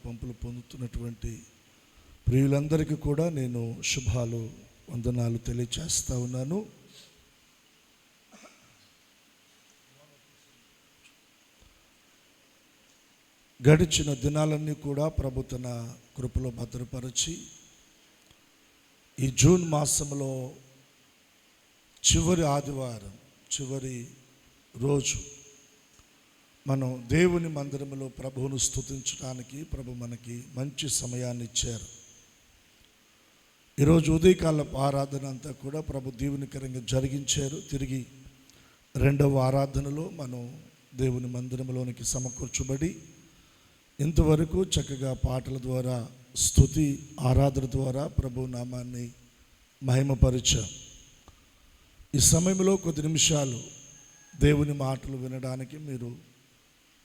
పంపులు పొందుతున్నటువంటి ప్రియులందరికీ కూడా నేను శుభాలు వందనాలు తెలియచేస్తా ఉన్నాను. గడిచిన దినాలన్నీ కూడా ప్రభు తన కృపలో భద్రపరిచి ఈ జూన్ మాసంలో చివరి ఆదివారం, చివరి రోజు మనం దేవుని మందిరంలో ప్రభువును స్తుతించడానికి ప్రభు మనకి మంచి సమయాన్ని ఇచ్చారు. ఈరోజు ఉదయకాలపు ఆరాధన అంతా కూడా ప్రభు దీవెనకరంగా జరిగించారు. తిరిగి రెండవ ఆరాధనలో మనం దేవుని మందిరంలోనికి సమకూర్చబడి ఇంతవరకు చక్కగా పాటల ద్వారా, స్తుతి ఆరాధన ద్వారా ప్రభు నామాన్ని మహిమపరిచాం. ఈ సమయంలో కొద్ది నిమిషాలు దేవుని మాటలు వినడానికి మీరు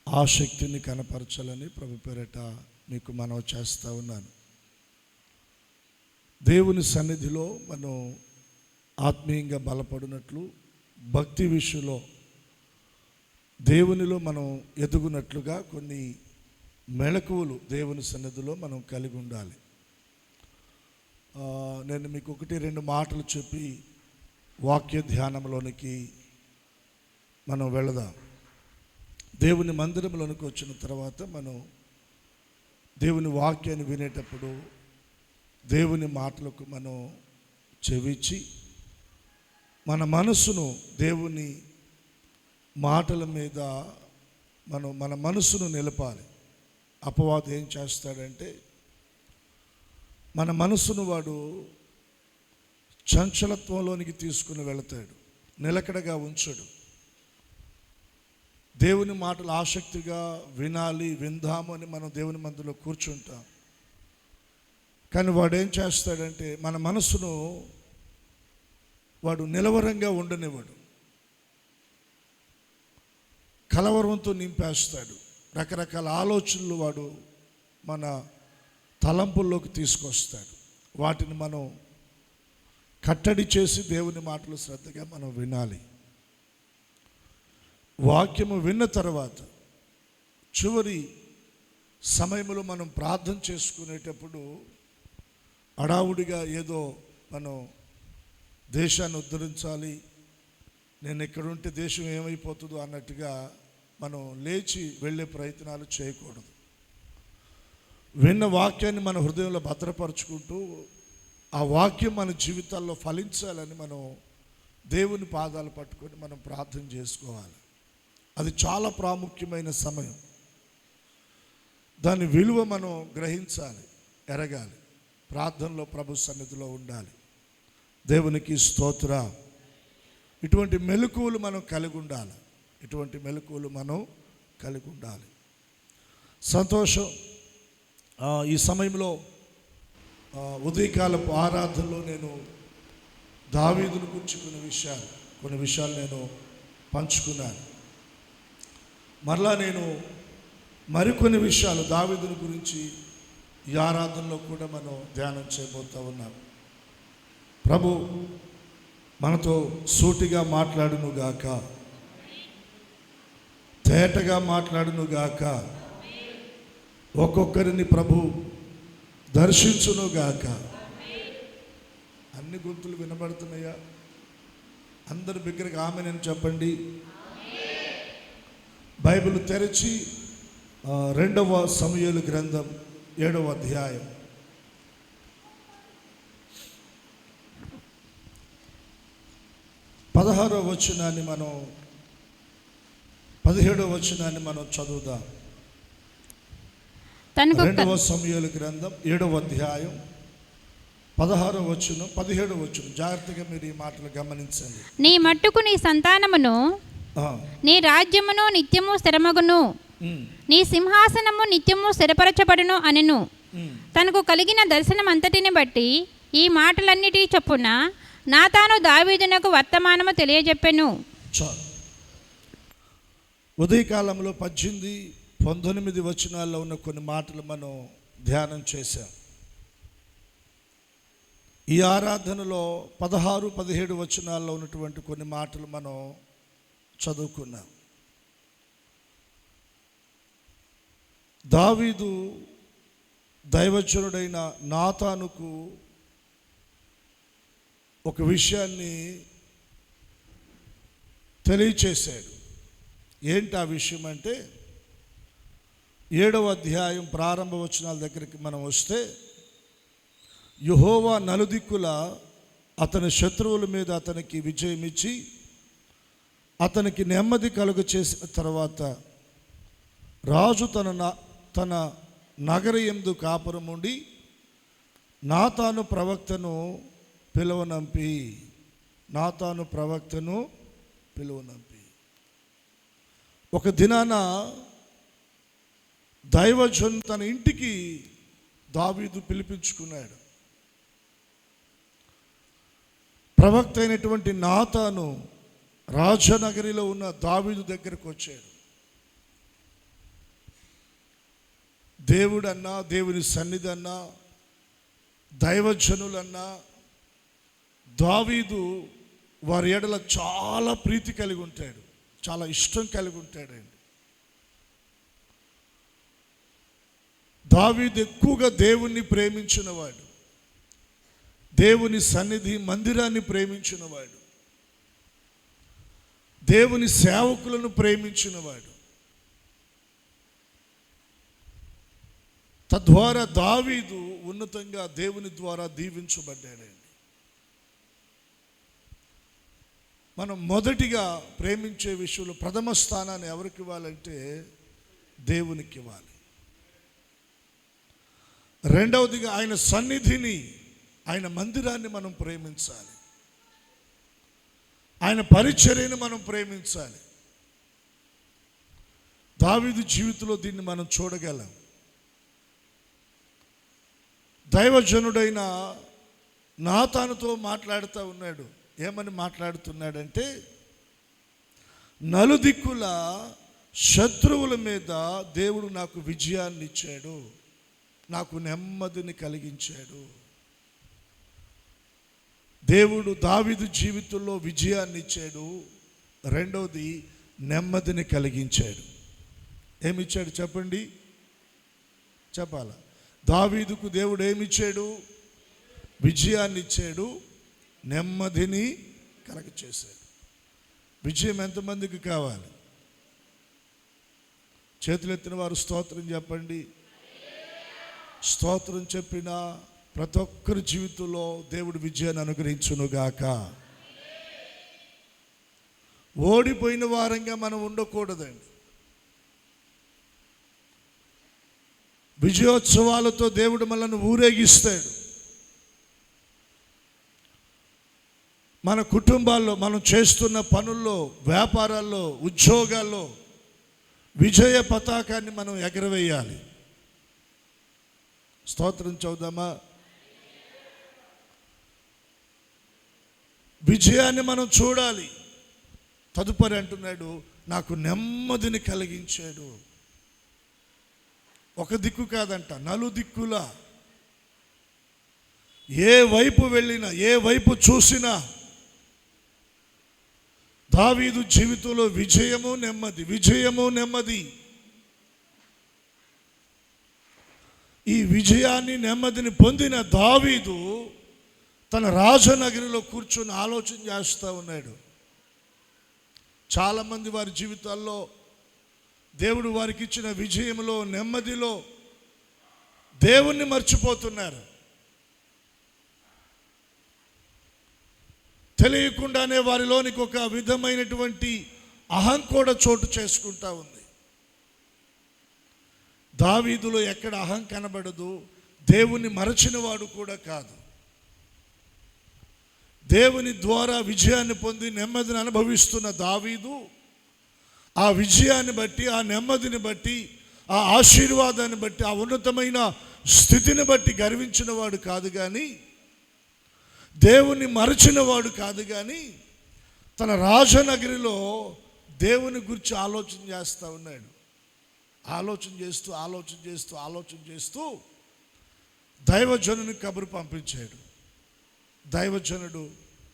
ఆసక్తిని కనపరచాలని ప్రభు పేరట మీకు మనవి చేస్తూ ఉన్నాను. దేవుని సన్నిధిలో మనం ఆత్మీయంగా బలపడినట్లు, భక్తి విషయంలో దేవునిలో మనం ఎదుగునట్లుగా కొన్ని మెళకువలు దేవుని సన్నిధిలో మనం కలిగి ఉండాలి. నేను మీకు 1-2 మాటలు చెప్పి వాక్య ధ్యానంలోనికి మనం వెళదాం. దేవుని మందిరంలోనికి వచ్చిన తర్వాత మనం దేవుని వాక్యాన్ని వినేటప్పుడు దేవుని మాటలకు మనం చెవిచ్చి మన మనసును దేవుని మాటల మీద మన మనసును నిలపాలి. అపవాది ఏం చేస్తాడంటే మన మనసును వాడు చంచలత్వంలోనికి తీసుకుని వెళతాడు, నిలకడగా ఉంచడు. దేవుని మాటలు ఆసక్తిగా వినాలి, విందాము అని మనం దేవుని మందిలో కూర్చుంటాం. కానీ వాడు ఏం చేస్తాడంటే మన మనసును వాడు నిలవరంగా ఉండనివ్వడు, కలవరంతో నింపేస్తాడు. రకరకాల ఆలోచనలు వాడు మన తలంపుల్లోకి తీసుకొస్తాడు. వాటిని మనం కట్టడి చేసి దేవుని మాటలు శ్రద్ధగా మనం వినాలి. వాక్యము విన్న తర్వాత చివరి సమయంలో మనం ప్రార్థన చేసుకునేటప్పుడు హడావుడిగా ఏదో మనం దేశాన్ని ఉద్ధరించాలి, నేను ఎక్కడుంటే దేశం ఏమైపోతుందో అన్నట్టుగా మనం లేచి వెళ్ళే ప్రయత్నాలు చేయకూడదు. విన్న వాక్యాన్ని మన హృదయంలో భద్రపరుచుకుంటూ ఆ వాక్యం మన జీవితాల్లో ఫలించాలని మనం దేవుని పాదాలు పట్టుకొని మనం ప్రార్థన చేసుకోవాలి. అది చాలా ప్రాముఖ్యమైన సమయం. దాని విలువ మనం గ్రహించాలి, ఎరగాలి. ప్రార్థనలో ప్రభు సన్నిధిలో ఉండాలి. దేవునికి స్తోత్ర. ఇటువంటి మెలకువలు మనం కలిగి ఉండాలి. ఇటువంటి మెలకువలు మనం కలిగి ఉండాలి. సంతోషం. ఈ సమయంలో ఉదయకాలపు ఆరాధనలో నేను దావీదును గురించి కొన్ని విషయాలు నేను పంచుకున్నాను. మరలా నేను మరికొన్ని విషయాలు దావీదుని గురించి ఈ ఆరాధనలో కూడా మనం ధ్యానం చేయబోతూ ఉన్నాం. ప్రభు మనతో సూటిగా మాట్లాడునుగాక, తేటగా మాట్లాడునుగాక, ఒక్కొక్కరిని ప్రభు దర్శించునుగాక. అన్ని గొంతులు వినబడుతున్నాయా? అందరి దగ్గరికి ఆమేన్ చెప్పండి. బైబిల్ తెరిచి 2వ సమూయేలు గ్రంథం 7వ అధ్యాయం 16వ వచనాన్ని మనం 17వ వచనాన్ని మనం చదువుదాం. 2వ సమూయేలు గ్రంథం 7వ అధ్యాయం 16వ వచనం 17వ వచనం. జాగ్రత్తగా మీరు ఈ మాటలు గమనించండి. నీ మట్టుకు నీ సంతానమును, నీ రాజ్యమును నిత్యము స్థిరమగును, నీ సింహాసనము నిత్యము స్థిరపరచబడును అనెను. తనకు కలిగిన దర్శనం అంతటిని బట్టి ఈ మాటలన్నిటి చొప్పున నాతాను దావీదునకు వర్తమానము తెలియజెప్పెను. ఉదయకాలంలో 18-19 వచనాల్లో ఉన్న కొన్ని మాటలు మనం ధ్యానం చేశాం. ఈ ఆరాధనలో 16-17 వచనాల్లో ఉన్నటువంటి కొన్ని మాటలు మనం చదువుకున్నాం. దావీదు దైవజనుడైన నాతానుకు ఒక విషయాన్ని తెలియచేశాడు. ఏంటి ఆ విషయం అంటే, 7వ అధ్యాయం ప్రారంభ వచనాల దగ్గరికి మనం వస్తే, యెహోవా నలుదిక్కుల అతని శత్రువుల మీద అతనికి విజయం ఇచ్చి అతనికి నెమ్మది కలుగ చేసిన తర్వాత రాజు తన నగరి యందు కాపురం ఉండి నాతాను ప్రవక్తను పిలువనంపి ఒక దినాన దైవజను తన ఇంటికి దావీదు పిలిపించుకున్నాడు. ప్రవక్త అయినటువంటి నాతాను రాజనగరిలో ఉన్న దావీదు దగ్గరకు వచ్చాడు. దేవుడన్నా, దేవుని సన్నిధి అన్నా, దైవజనులన్నా దావీదు వారి ఎడల చాలా ప్రీతి కలిగి ఉంటాడు, చాలా ఇష్టం కలిగి ఉంటాడండి. దావీదు ఎక్కువగా దేవుణ్ణి ప్రేమించినవాడు, దేవుని సన్నిధి మందిరాన్ని ప్రేమించినవాడు, దేవుని సేవకులను ప్రేమించినవాడు. తద్వారా దావీదు ఉన్నతంగా దేవుని ద్వారా దీవించబడ్డాడండి. మనం మొదటిగా ప్రేమించే విషయంలో ప్రథమ స్థానాన్ని ఎవరికి ఇవ్వాలంటే దేవునికి ఇవ్వాలి. రెండవదిగా ఆయన సన్నిధిని, ఆయన మందిరాన్ని మనం ప్రేమించాలి, ఆయన పరిచర్యను మనం ప్రేమించాలి. దావీదు జీవితంలో దీన్ని మనం చూడగలం. దైవజనుడైన నాతానుతో మాట్లాడుతూ ఉన్నాడు. ఏమని మాట్లాడుతున్నాడంటే, నలుదిక్కుల శత్రువుల మీద దేవుడు నాకు విజయాన్ని ఇచ్చాడు, నాకు నెమ్మదిని కలిగించాడు. దేవుడు దావీదు జీవితంలో విజయాన్ని ఇచ్చాడు. రెండవది నెమ్మదిని కలిగించాడు. ఏమిచ్చాడు చెప్పండి, చెప్పాల. దావీదుకు దేవుడు ఏమిచ్చాడు? విజయాన్ని ఇచ్చాడు, నెమ్మదిని కలగచేశాడు. విజయం ఎంతమందికి కావాలి? చేతులెత్తిన వారు స్తోత్రం చెప్పండి. స్తోత్రం చెప్పిన ప్రతి ఒక్కరి జీవితంలో దేవుడు విజయాన్ని అనుగ్రహించునుగాక. ఓడిపోయిన వారంగా మనం ఉండకూడదండి. విజయోత్సవాలతో దేవుడు మనల్ని ఊరేగిస్తాడు. మన కుటుంబాల్లో, మనం చేస్తున్న పనుల్లో, వ్యాపారాల్లో, ఉద్యోగాల్లో విజయ పతాకాన్ని మనం ఎగరవేయాలి. స్తోత్రం చదువుదామా? విజయాన్ని మనం చూడాలి. తదుపరి అంటున్నాడు, నాకు నెమ్మదిని కలిగించాడు. ఒక దిక్కు కాదంట, నలుదిక్కుల. ఏ వైపు వెళ్ళినా, ఏ వైపు చూసినా దావీదు జీవితంలో విజయము నెమ్మది, విజయము నెమ్మది. ఈ విజయాన్ని, నెమ్మదిని పొందిన దావీదు తన రాజనగరిలో కూర్చొని ఆలోచన చేస్తూ ఉన్నాడు. చాలామంది వారి జీవితాల్లో దేవుడు వారికి ఇచ్చిన విజయంలో, నెమ్మదిలో దేవుణ్ణి మర్చిపోతున్నారు. తెలియకుండానే వారిలోనికి ఒక విధమైనటువంటి అహం కూడా చోటు చేసుకుంటా ఉంది. దావీదులో ఎక్కడ అహం కనబడదు. దేవుణ్ణి మరచిన వాడు కూడా కాదు. దేవుని ద్వారా విజయాన్ని పొంది నెమ్మదిని అనుభవిస్తున్న దావీదు ఆ విజయాన్ని బట్టి, ఆ నెమ్మదిని బట్టి, ఆ ఆశీర్వాదాన్ని బట్టి, ఆ ఉన్నతమైన స్థితిని బట్టి గర్వించిన వాడు కాదు, కానీ దేవుణ్ణి మరచిన వాడు కాదు, కానీ తన రాజనగరిలో దేవుని గురించి ఆలోచన చేస్తూ ఉన్నాడు. ఆలోచన చేస్తూ దైవజనుని కబురు పంపించాడు. దైవజనుడు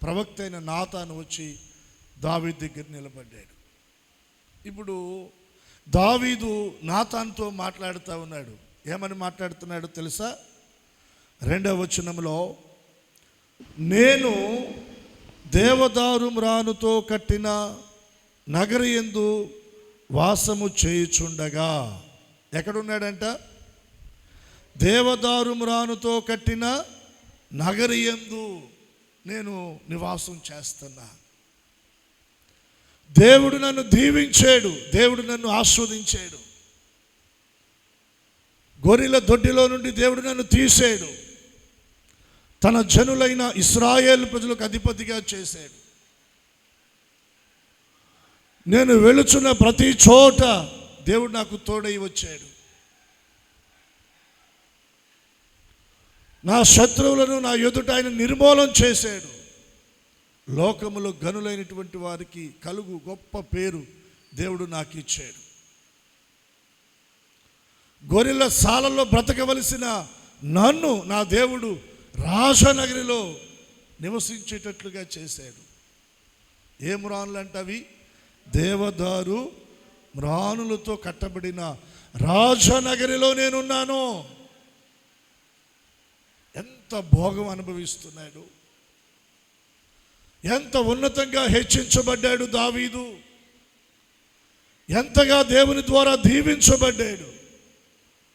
ప్రవక్త అయిన నాతాను వచ్చి దావీదు దగ్గర నిలబడ్డాడు. ఇప్పుడు దావీదు నాతానుతో మాట్లాడుతూ ఉన్నాడు. ఏమని మాట్లాడుతున్నాడో తెలుసా? 2వ వచనంలో, నేను దేవదారు మ్రానుతో కట్టిన నగరయందు వాసము చేయుచుండగా. ఎక్కడున్నాడంట? దేవదారు మ్రానుతో కట్టిన నగరయందు నేను నివాసం చేస్తున్నా. దేవుడు నన్ను దీవించాడు, దేవుడు నన్ను ఆస్వాదించాడు. గొర్రెల దొడ్డిలో నుండి దేవుడు నన్ను తీసాడు, తన జనులైన ఇశ్రాయేలు ప్రజలకు అధిపతిగా చేశాడు. నేను వెళుచున్న ప్రతి చోట దేవుడు నాకు తోడై వచ్చాడు. నా శత్రువులను నా ఎదుట ఆయన నిర్మూలన చేశాడు. లోకములో గనులైనటువంటి వారికి కలుగు గొప్ప పేరు దేవుడు నాకు ఇచ్చాడు. గొర్రెల సాలలో బ్రతకవలసిన నన్ను నా దేవుడు రాజనగరిలో నివసించేటట్లుగా చేశాడు. ఏ మ్రానులు అంటే అవి దేవదారు మ్రానులతో కట్టబడిన రాజనగరిలో నేనున్నాను. ఎంత భోగం అనుభవిస్తున్నాడు, ఎంత ఉన్నతంగా హెచ్చించబడ్డాడు దావీదు, ఎంతగా దేవుని ద్వారా దీవించబడ్డాడు.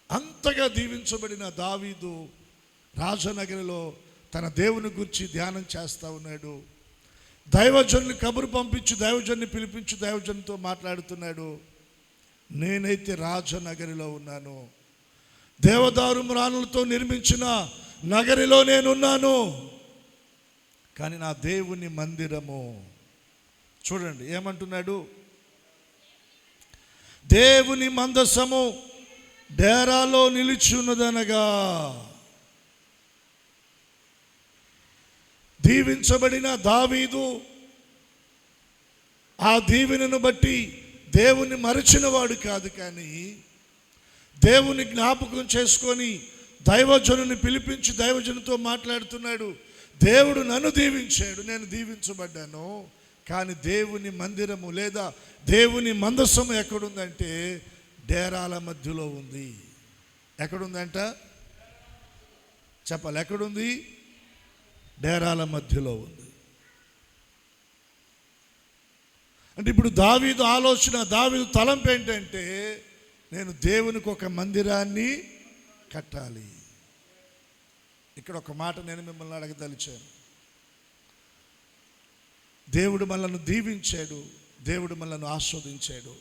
అంతగా దీవించబడిన దావీదు రాజనగరిలో తన దేవుని గురించి ధ్యానం చేస్తూ ఉన్నాడు. దైవజనుని కబురు పంపించి దైవజన్ని పిలిపించి దైవజనుతో మాట్లాడుతున్నాడు. నేనైతే రాజనగరిలో ఉన్నాను, దేవదారు మ్రానులతో నిర్మించిన నగరిలో నేనున్నాను, కానీ నా దేవుని మందిరము. చూడండి ఏమంటున్నాడు? దేవుని మందసము డేరాలో నిలిచి ఉన్నదనగా. దీవించబడిన దావీదు ఆ దీవెనను బట్టి దేవుని మరచిన వాడు కాదు, కానీ దేవుని జ్ఞాపకం చేసుకొని దైవజనుని పిలిపించి దైవజనుతో మాట్లాడుతున్నాడు. దేవుడు నన్ను దీవించాడు, నేను దీవించబడ్డాను, కానీ దేవుని మందిరము లేదా దేవుని మందసము ఎక్కడుందంటే డేరాల మధ్యలో ఉంది. ఎక్కడుందంట? చెప్పాలి, ఎక్కడుంది? డేరాల మధ్యలో ఉంది. అంటే ఇప్పుడు దావీదు ఆలోచన, దావీదు తలంపు ఏంటంటే నేను దేవునికి ఒక మందిరాన్ని కట్టాలి. ఇక్కడ ఒక మాట నేను మిమ్మల్ని అడగదలిచాను. దేవుడు మనల్ని దీవించాడు, దేవుడు మనల్ని ఆస్వాదించాడు,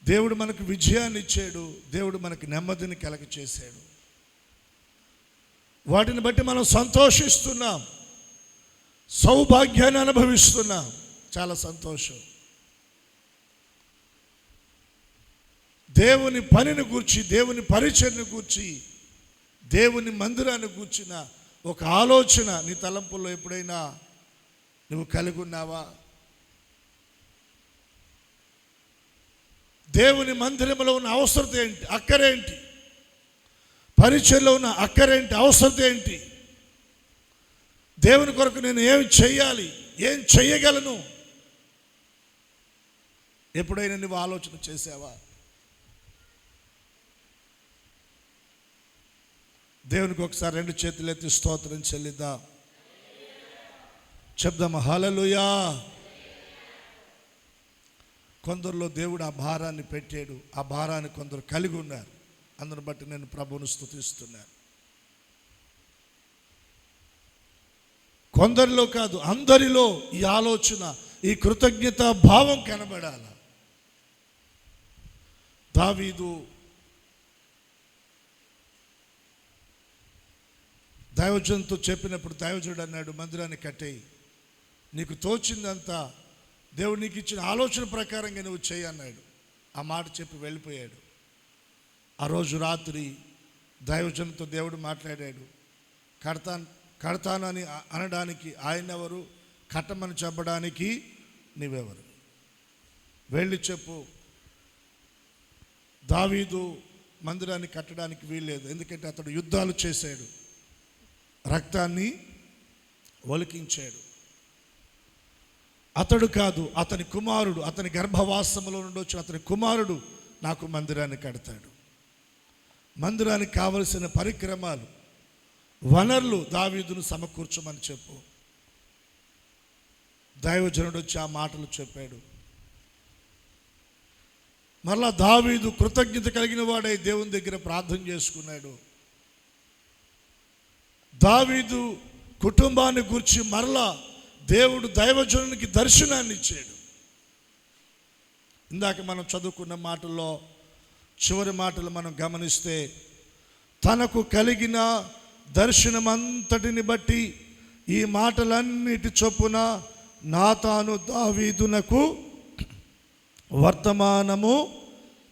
దేవుడు మనకు విజయాన్ని ఇచ్చాడు, దేవుడు మనకు నెమ్మదిని కలగ చేశాడు. వాటిని బట్టి మనం సంతోషిస్తున్నాం, సౌభాగ్యాన్ని అనుభవిస్తున్నాం. చాలా సంతోషం. దేవుని పనిని గూర్చి, దేవుని పరిచర్ని గూర్చి, దేవుని మందిరాన్ని గూర్చిన ఒక ఆలోచన నీ తలంపుల్లో ఎప్పుడైనా నువ్వు కలిగి ఉన్నావా? దేవుని మందిరంలో ఉన్న అవసరత ఏంటి, అక్కరేంటి? పరిచర్లో ఉన్న అక్కరేంటి, అవసరత ఏంటి? దేవుని కొరకు నేను ఏమి చెయ్యాలి, ఏం చెయ్యగలను? ఎప్పుడైనా నువ్వు ఆలోచన చేసావా? దేవునికి ఒకసారి 2 చేతులు ఎత్తి స్తోత్రం చెల్లిద్దాం, చెప్దామా హల్లెలూయా. కొందరిలో దేవుడు ఆ భారాన్ని పెట్టాడు, ఆ భారాన్ని కొందరు కలిగి ఉన్నారు. అందుని బట్టి నేను ప్రభువును స్తుతిస్తున్నాను. కొందరిలో కాదు, అందరిలో ఈ ఆలోచన, ఈ కృతజ్ఞత భావం కనబడాలి. దావీదు దైవజనుతో చెప్పినప్పుడు దైవజనుడు అన్నాడు, మందిరాన్ని కట్టేయి, నీకు తోచిందంతా దేవుడు నీకు ఇచ్చిన ఆలోచన ప్రకారంగా నువ్వు చేయి అన్నాడు. ఆ మాట చెప్పి వెళ్ళిపోయాడు. ఆ రోజు రాత్రి దైవజనుతో దేవుడు మాట్లాడాడు. కడతానని అనడానికి ఆయన ఎవరు, కట్టమని చెప్పడానికి నీవెవరు? వెళ్ళి చెప్పు, దావీదు మందిరాన్ని కట్టడానికి వీల్లేదు, ఎందుకంటే అతడు యుద్ధాలు చేశాడు, రక్తాన్ని ఒలికించాడు. అతడు కాదు, అతని కుమారుడు, అతని గర్భవాసములో నుండి వచ్చిన అతని కుమారుడు నాకు మందిరాన్ని కడతాడు. మందిరానికి కావలసిన పరిక్రమాలు, వనరులు దావీదును సమకూర్చమని చెప్పు. దైవజనుడు వచ్చి ఆ మాటలు చెప్పాడు. మరలా దావీదు కృతజ్ఞత కలిగిన వాడై దేవుని దగ్గర ప్రార్థన చేసుకున్నాడు. దావీదు కుటుంబాన్ని గురించి మరలా దేవుడు దైవజనునికి దర్శనాన్ని ఇచ్చాడు. ఇందాక మనం చదువుకున్న మాటల్లో చివరి మాటలు మనం గమనిస్తే, తనకు కలిగిన దర్శనమంతటిని బట్టి ఈ మాటలన్నిటి చొప్పున నాతాను దావీదునకు వర్తమానము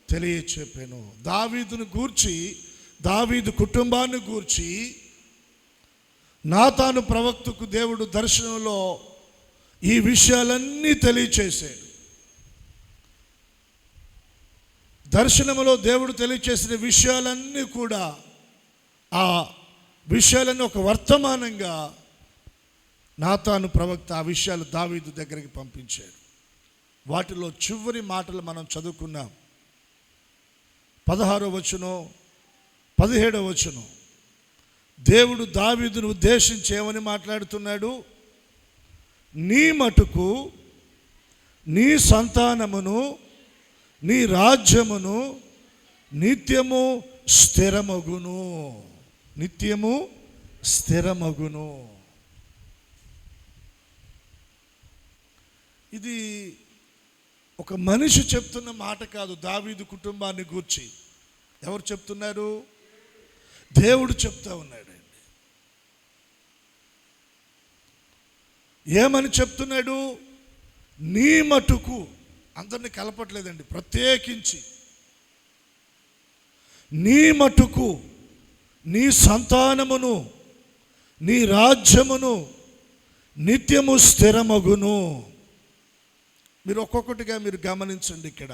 తెలియచెప్పాను. దావీదును గూర్చి, దావీదు కుటుంబాన్ని గూర్చి నాతాను ప్రవక్తకు దేవుడు దర్శనంలో ఈ విషయాలన్నీ తెలియచేశాడు. దర్శనములో దేవుడు తెలియచేసిన విషయాలన్నీ కూడా, ఆ విషయాలన్నీ ఒక వర్తమానంగా నాతాను ప్రవక్త ఆ విషయాలు దావీదు దగ్గరికి పంపించాడు. వాటిలో చివరి మాటలు మనం చదువుకున్నాం. 16వ వచనం, 17వ వచనం. దేవుడు దావీదును ఉద్దేశించి ఏమని మాట్లాడుతున్నాడు? నీ మటుకు నీ సంతానమును నీ రాజ్యమును నిత్యము స్థిరమగును, నిత్యము స్థిరమగును. ఇది ఒక మనిషి చెప్తున్న మాట కాదు. దావీదు కుటుంబాన్ని గూర్చి ఎవరు చెప్తున్నారు? దేవుడు చెప్తా ఉన్నాడండి. ఏమని చెప్తున్నాడు? నీ మటుకు, అందరిని కలపట్లేదండి, ప్రత్యేకించి నీ మటుకు నీ సంతానమును నీ రాజ్యమును నిత్యము స్థిరమగును. మీరు ఒక్కొక్కటిగా మీరు గమనించండి. ఇక్కడ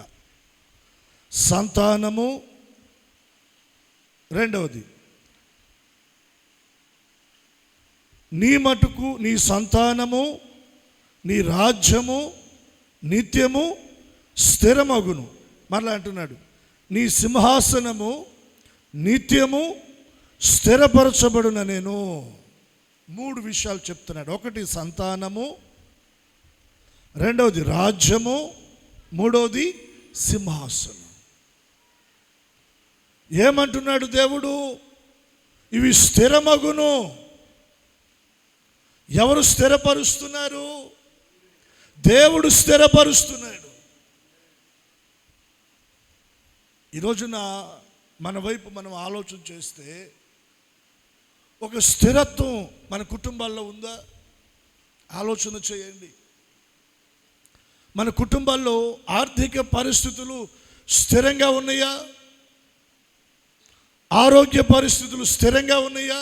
సంతానము, రెండవది నీ మటుకు నీ సంతానము నీ రాజ్యము నిత్యము స్థిరమగును. మరలా అంటున్నాడు, నీ సింహాసనము నిత్యము స్థిరపరచబడున నేను. 3 విషయాలు చెప్తున్నాడు. ఒకటి సంతానము, రెండవది రాజ్యము, మూడవది సింహాసనం. ఏమంటున్నాడు దేవుడు? ఇవి స్థిరమగును. ఎవరు స్థిరపరుస్తున్నారు? దేవుడు స్థిరపరుస్తున్నాడు. ఈరోజున మన వైపు మనం ఆలోచన చేస్తే ఒక స్థిరత్వం మన కుటుంబాల్లో ఉందా? ఆలోచన చేయండి. మన కుటుంబాల్లో ఆర్థిక పరిస్థితులు స్థిరంగా ఉన్నాయా? ఆరోగ్య పరిస్థితులు స్థిరంగా ఉన్నాయా?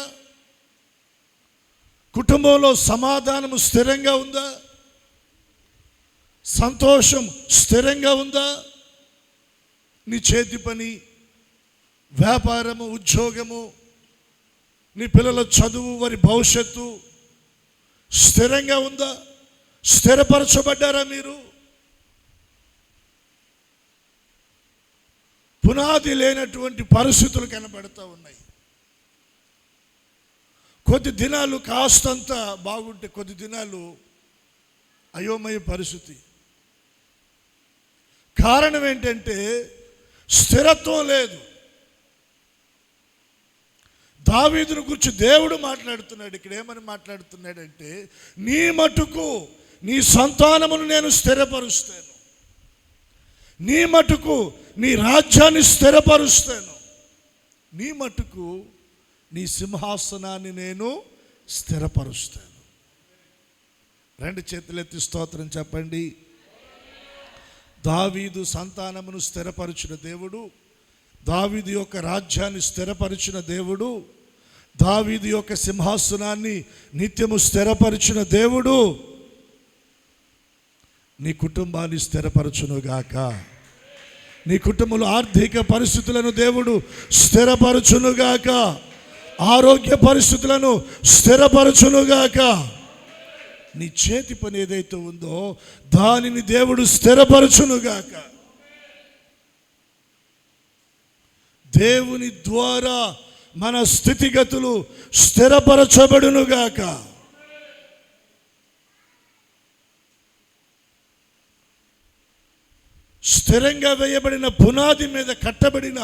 కుటుంబంలో సమాధానము స్థిరంగా ఉందా? సంతోషం స్థిరంగా ఉందా? నీ చేతి పని, వ్యాపారము, ఉద్యోగము, నీ పిల్లల చదువు, వారి భవిష్యత్తు స్థిరంగా ఉందా? స్థిరపరచబడ్డారా మీరు? పునాది లేనటువంటి పరిస్థితులు కనబడుతూ ఉన్నాయి. కొద్ది దినాలు కాస్తంత బాగుంటే కొద్ది దినాలు అయోమయ పరిస్థితి. కారణం ఏంటంటే స్థిరత్వం లేదు. దావీదును గురించి దేవుడు మాట్లాడుతున్నాడు. ఇక్కడ ఏమని మాట్లాడుతున్నాడంటే, నీ మటుకు నీ సంతానమును నేను స్థిరపరుస్తాను, నీ మటుకు నీ రాజ్యాన్ని స్థిరపరుస్తాను, నీ మటుకు నీ సింహాసనాన్ని నేను స్థిరపరుస్తాను. 2 చేతులెత్తి స్తోత్రం చెప్పండి. దావీదు సంతానమును స్థిరపరిచిన దేవుడు, దావీదు యొక్క రాజ్యాన్ని స్థిరపరిచిన దేవుడు, దావీదు యొక్క సింహాసనాన్ని నిత్యము స్థిరపరిచిన దేవుడు నీ కుటుంబాన్ని స్థిరపరచునుగాక. నీ కుటుంబంలో ఆర్థిక పరిస్థితులను దేవుడు స్థిరపరచునుగాక. ఆరోగ్య పరిస్థితులను స్థిరపరచునుగాక. నీ చేతి పని ఏదైతే ఉందో దానిని దేవుడు స్థిరపరచునుగాక. దేవుని ద్వారా మన స్థితిగతులు స్థిరపరచబడునుగాక. స్థిరంగా వేయబడిన పునాది మీద కట్టబడిన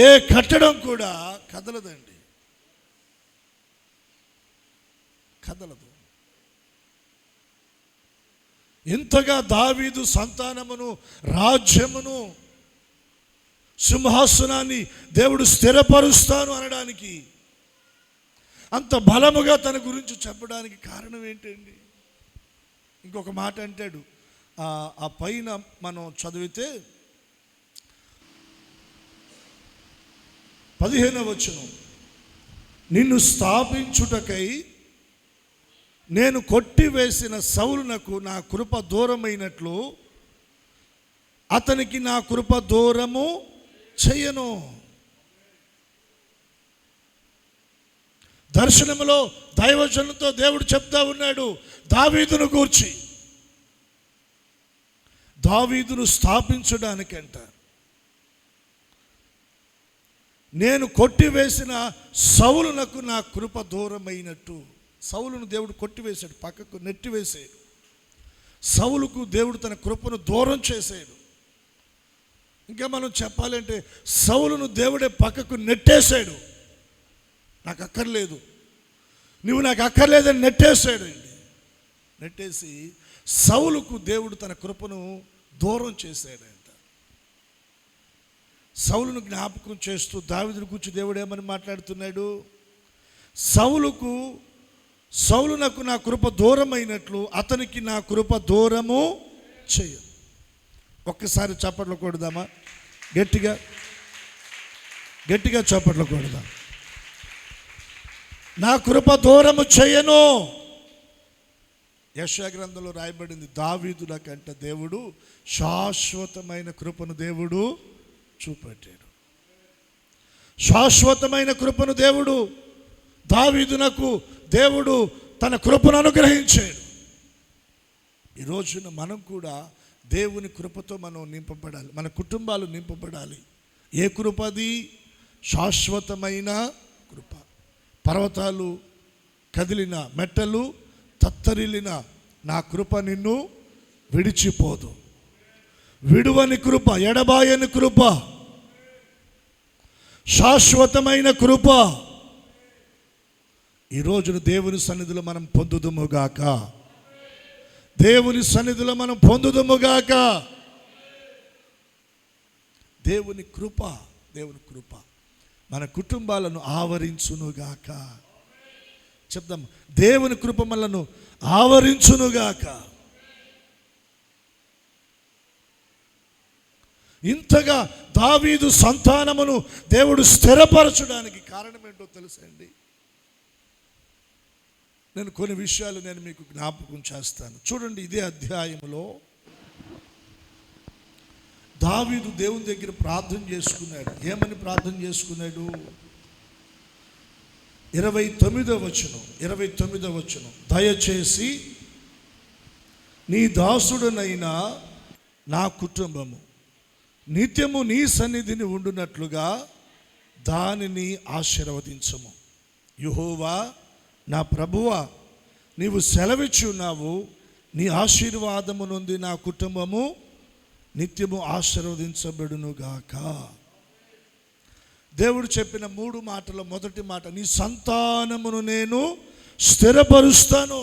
ఏ కట్టడం కూడా కదలదండి, కదలదు. ఇంతగా దావీదు సంతానమును, రాజ్యమును, సింహాసనాన్ని దేవుడు స్థిరపరుస్తాను అనడానికి, అంత బలముగా తన గురించి చెప్పడానికి కారణం ఏంటండి? ఇంకొక మాట అంటాడు, ఆ పైన మనం చదివితే 15వ వచనం, నిన్ను స్థాపించుటకై నేను కొట్టివేసిన సౌలునకు నా కృప దూరమైనట్లు అతనికి నా కృప దూరము చేయను. దర్శనములో దైవజనులతో దేవుడు చెప్తా ఉన్నాడు దావీదును గూర్చి. దావీదును స్థాపించడానికంట నేను కొట్టివేసిన సౌలునకు నా కృప దూరమైనట్టు. సౌలును దేవుడు కొట్టివేశాడు, పక్కకు నెట్టివేసాడు. సౌలుకు దేవుడు తన కృపను దూరం చేశాడు. ఇంకా మనం చెప్పాలంటే సౌలును దేవుడే పక్కకు నెట్టేశాడు. నాకు అక్కర్లేదు, నువ్వు నాకు అక్కర్లేదని నెట్టేశాడండి. నెట్టేసి సౌలుకు దేవుడు తన కృపను దూరం చేశాడంట. సౌలును జ్ఞాపకం చేస్తూ దావీదును గురించి దేవుడు ఏమని మాట్లాడుతున్నాడు? సౌలునకు నా కృప దూరమైనట్లు అతనికి నా కృప దూరము చేయ. ఒక్కసారి చప్పట్లు కొడదామా? గట్టిగా గట్టిగా చప్పట్లు కొడదాం. నా కృప దూరము చేయను. యెషయా గ్రంథంలో రాయబడింది, దావీదులకంట దేవుడు శాశ్వతమైన కృపను దేవుడు చూపెట్టాడు. శాశ్వతమైన కృపను దేవుడు దావీదునకు దేవుడు తన కృపను అనుగ్రహించాడు. ఈ రోజున మనం కూడా దేవుని కృపతో మనం నింపబడాలి, మన కుటుంబాలు నింపబడాలి. ఏ కృప అది? శాశ్వతమైన కృప. పర్వతాలు కదిలిన, మెట్టలు తత్తరిల్లిన నా కృప నిన్ను విడిచిపోదు. విడువని కృప, ఎడబాయని కృప, శాశ్వతమైన కృప ఈ రోజున దేవుని సన్నిధిలో మనం పొందుదుముగాక. దేవుని సన్నిధిలో మనం పొందుదుముగాక. దేవుని కృప, దేవుని కృప మన కుటుంబాలను ఆవరించునుగాక. చెప్దాం, దేవుని కృప మనలను ఆవరించునుగాక. ఇంతగా దావీదు సంతానమును దేవుడు స్థిరపరచడానికి కారణం ఏంటో తెలుసండి? నేను కొన్ని విషయాలు మీకు జ్ఞాపకం చేస్తాను. చూడండి, ఇదే అధ్యాయంలో దావీదు దేవుని దగ్గర ప్రార్థన చేసుకున్నాడు. ఏమని ప్రార్థన చేసుకున్నాడు? 29వ వచనం, దయచేసి నీ దాసుడనైనా నా కుటుంబము నిత్యము నీ సన్నిధిని ఉండునట్లుగా దానిని ఆశీర్వదించము. యెహోవా నా ప్రభువా, నీవు సెలవిచ్చి ఉన్నావు, నీ ఆశీర్వాదము నుండి నా కుటుంబము నిత్యము ఆశీర్వదించబడునుగాక. దేవుడు చెప్పిన 3 మాటల మొదటి మాట, నీ సంతానమును నేను స్థిరపరుస్తాను.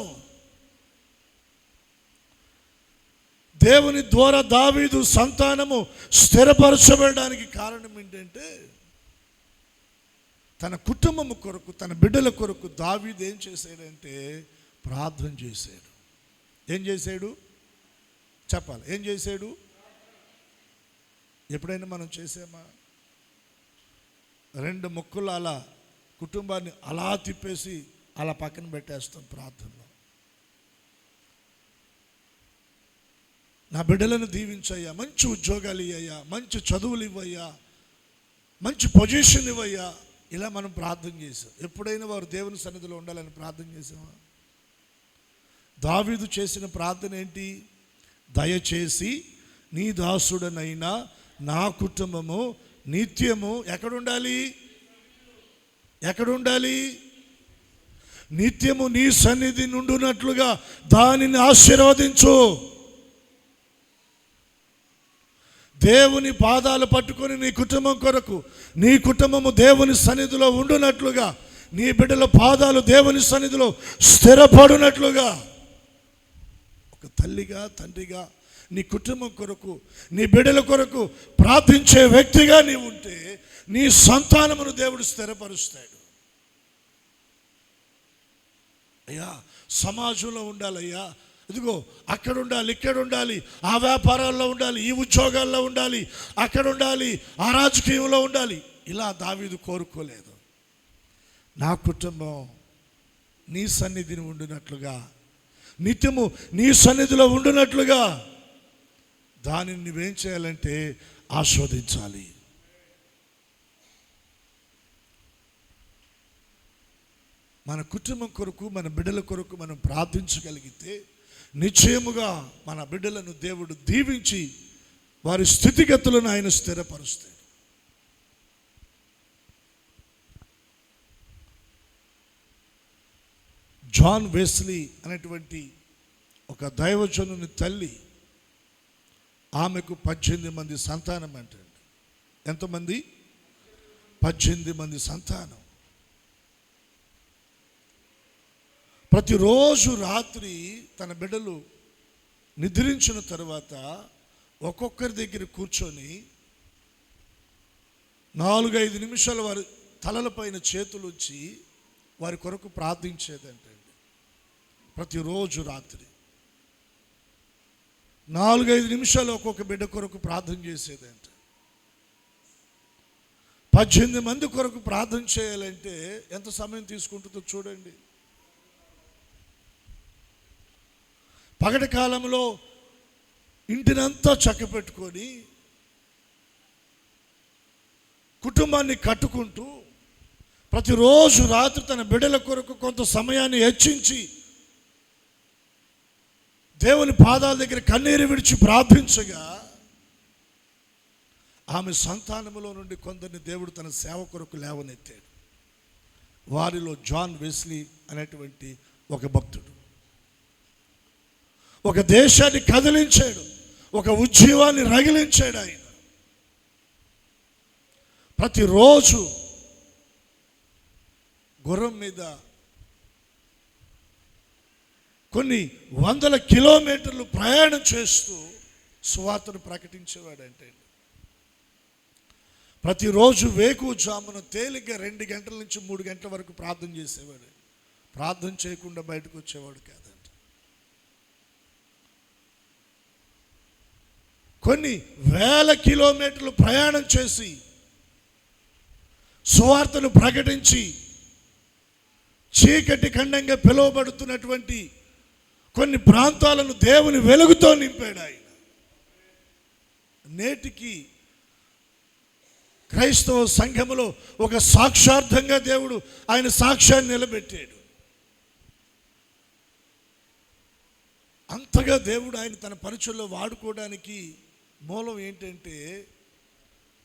దేవుని ద్వారా దావీదు సంతానము స్థిరపరచబడడానికి కారణం ఏంటంటే, తన కుటుంబము కొరకు, తన బిడ్డల కొరకు దావీదు ఏం చేశాడంటే ప్రార్థన చేశాడు. ఏం చేశాడు చెప్పాలి? ఏం చేశాడు? ఎప్పుడైనా మనం చేసామా? 2 ముక్కలు అలా కుటుంబాన్ని అలా తిప్పేసి అలా పక్కన పెట్టేస్తాం ప్రార్థనలో. నా బిడ్డలను దీవించయ్యా, మంచి ఉద్యోగాలు ఇవ్వయ్యా, మంచి చదువులు ఇవ్వయ్యా, మంచి పొజిషన్ ఇవ్వయ్యా, ఇలా మనం ప్రార్థన చేసాం. ఎప్పుడైనా వారు దేవుని సన్నిధిలో ఉండాలని ప్రార్థన చేసామా? దావీదు చేసిన ప్రార్థన ఏంటి? దయచేసి నీ దాసుడనైనా నా కుటుంబము నిత్యము ఎక్కడుండాలి? ఎక్కడుండాలి? నిత్యము నీ సన్నిధి నుండునట్లుగా దానిని ఆశీర్వదించు. దేవుని పాదాలు పట్టుకొని నీ కుటుంబం కొరకు, నీ కుటుంబము దేవుని సన్నిధిలో ఉండునట్లుగా, నీ బిడ్డల పాదాలు దేవుని సన్నిధిలో స్థిరపడునట్లుగా, ఒక తల్లిగా తండ్రిగా నీ కుటుంబం కొరకు, నీ బిడ్డల కొరకు ప్రార్థించే వ్యక్తిగా నీవు ఉంటే నీ సంతానమును దేవుడు స్థిరపరుస్తాడు. అయ్యా సమాజంలో ఉండాలయ్యా, ఇదిగో అక్కడ ఉండాలి, ఇక్కడ ఉండాలి, ఆ వ్యాపారాల్లో ఉండాలి, ఈ ఉద్యోగాల్లో ఉండాలి, అక్కడ ఉండాలి, ఆ రాజకీయంలో ఉండాలి. ఇలా దావీదు కోరుకోలేదు. నా కుటుంబం నీ సన్నిధిని ఉండినట్లుగా, నిత్యము నీ సన్నిధిలో ఉండినట్లుగా దానిని నువ్వేం చేయాలంటే ఆస్వాదించాలి. మన కుటుంబం కొరకు, మన బిడ్డల కొరకు మనం ప్రార్థించగలిగితే నిశ్చయముగా మన బిడ్డలను దేవుడు దీవించి వారి స్థితిగతులను ఆయన స్థిరపరుస్తాడు. జాన్ వెస్లీ అనేటువంటి ఒక దైవజనుని తల్లి, ఆమెకు 18 మంది సంతానం అంటండి. ఎంతమంది? 18 మంది సంతానం. ప్రతిరోజు రాత్రి తన బిడ్డలు నిద్రించిన తర్వాత ఒక్కొక్కరి దగ్గర కూర్చొని 4-5 నిమిషాలు వారి తలలపైన చేతులు ఉంచి వారి కొరకు ప్రార్థించేదంటండి. ప్రతిరోజు రాత్రి 4-5 నిమిషాలు ఒక్కొక్క బిడ్డ కొరకు ప్రార్థన చేసేదంట. 18 మంది కొరకు ప్రార్థన చేయాలంటే ఎంత సమయం తీసుకుంటుందో చూడండి. పగటి కాలంలో ఇంటినంతా చక్కపెట్టుకొని కుటుంబాన్ని కట్టుకుంటూ ప్రతిరోజు రాత్రి తన బిడ్డల కొరకు కొంత సమయాన్ని హెచ్చించి దేవుని పాదాల దగ్గర కన్నీరు విడిచి ప్రార్థించగా ఆమె సంతానములో నుండి కొందరిని దేవుడు తన సేవ కొరకు లేవనెత్తాడు. వారిలో జాన్ వెస్లీ అనేటువంటి ఒక భక్తుడు ఒక దేశాన్ని కదిలించాడు, ఒక ఉద్యమాన్ని రగిలించాడు. ఆయన ప్రతిరోజు గుర్రం మీద కొన్ని 100 కిలోమీటర్లు ప్రయాణం చేస్తూ సువార్తను ప్రకటించేవాడంటే. ప్రతిరోజు వేకువజామున తేలిగ్గా 2 గంటల నుంచి 3 గంటల వరకు ప్రార్థన చేసేవాడు. ప్రార్థన చేయకుండా బయటకు వచ్చేవాడు కాదంట. కొన్ని 1000 కిలోమీటర్లు ప్రయాణం చేసి సువార్తను ప్రకటించి చీకటి ఖండంగా పిలువబడుతున్నటువంటి కొన్ని ప్రాంతాలను దేవుని వెలుగుతో నింపాడు ఆయన. నేటికి క్రైస్తవ సంఘములో ఒక సాక్షార్థంగా దేవుడు ఆయన సాక్ష్యాన్ని నిలబెట్టాడు. అంతగా దేవుడు ఆయన తన పరిచయంలో వాడుకోవడానికి మూలం ఏంటంటే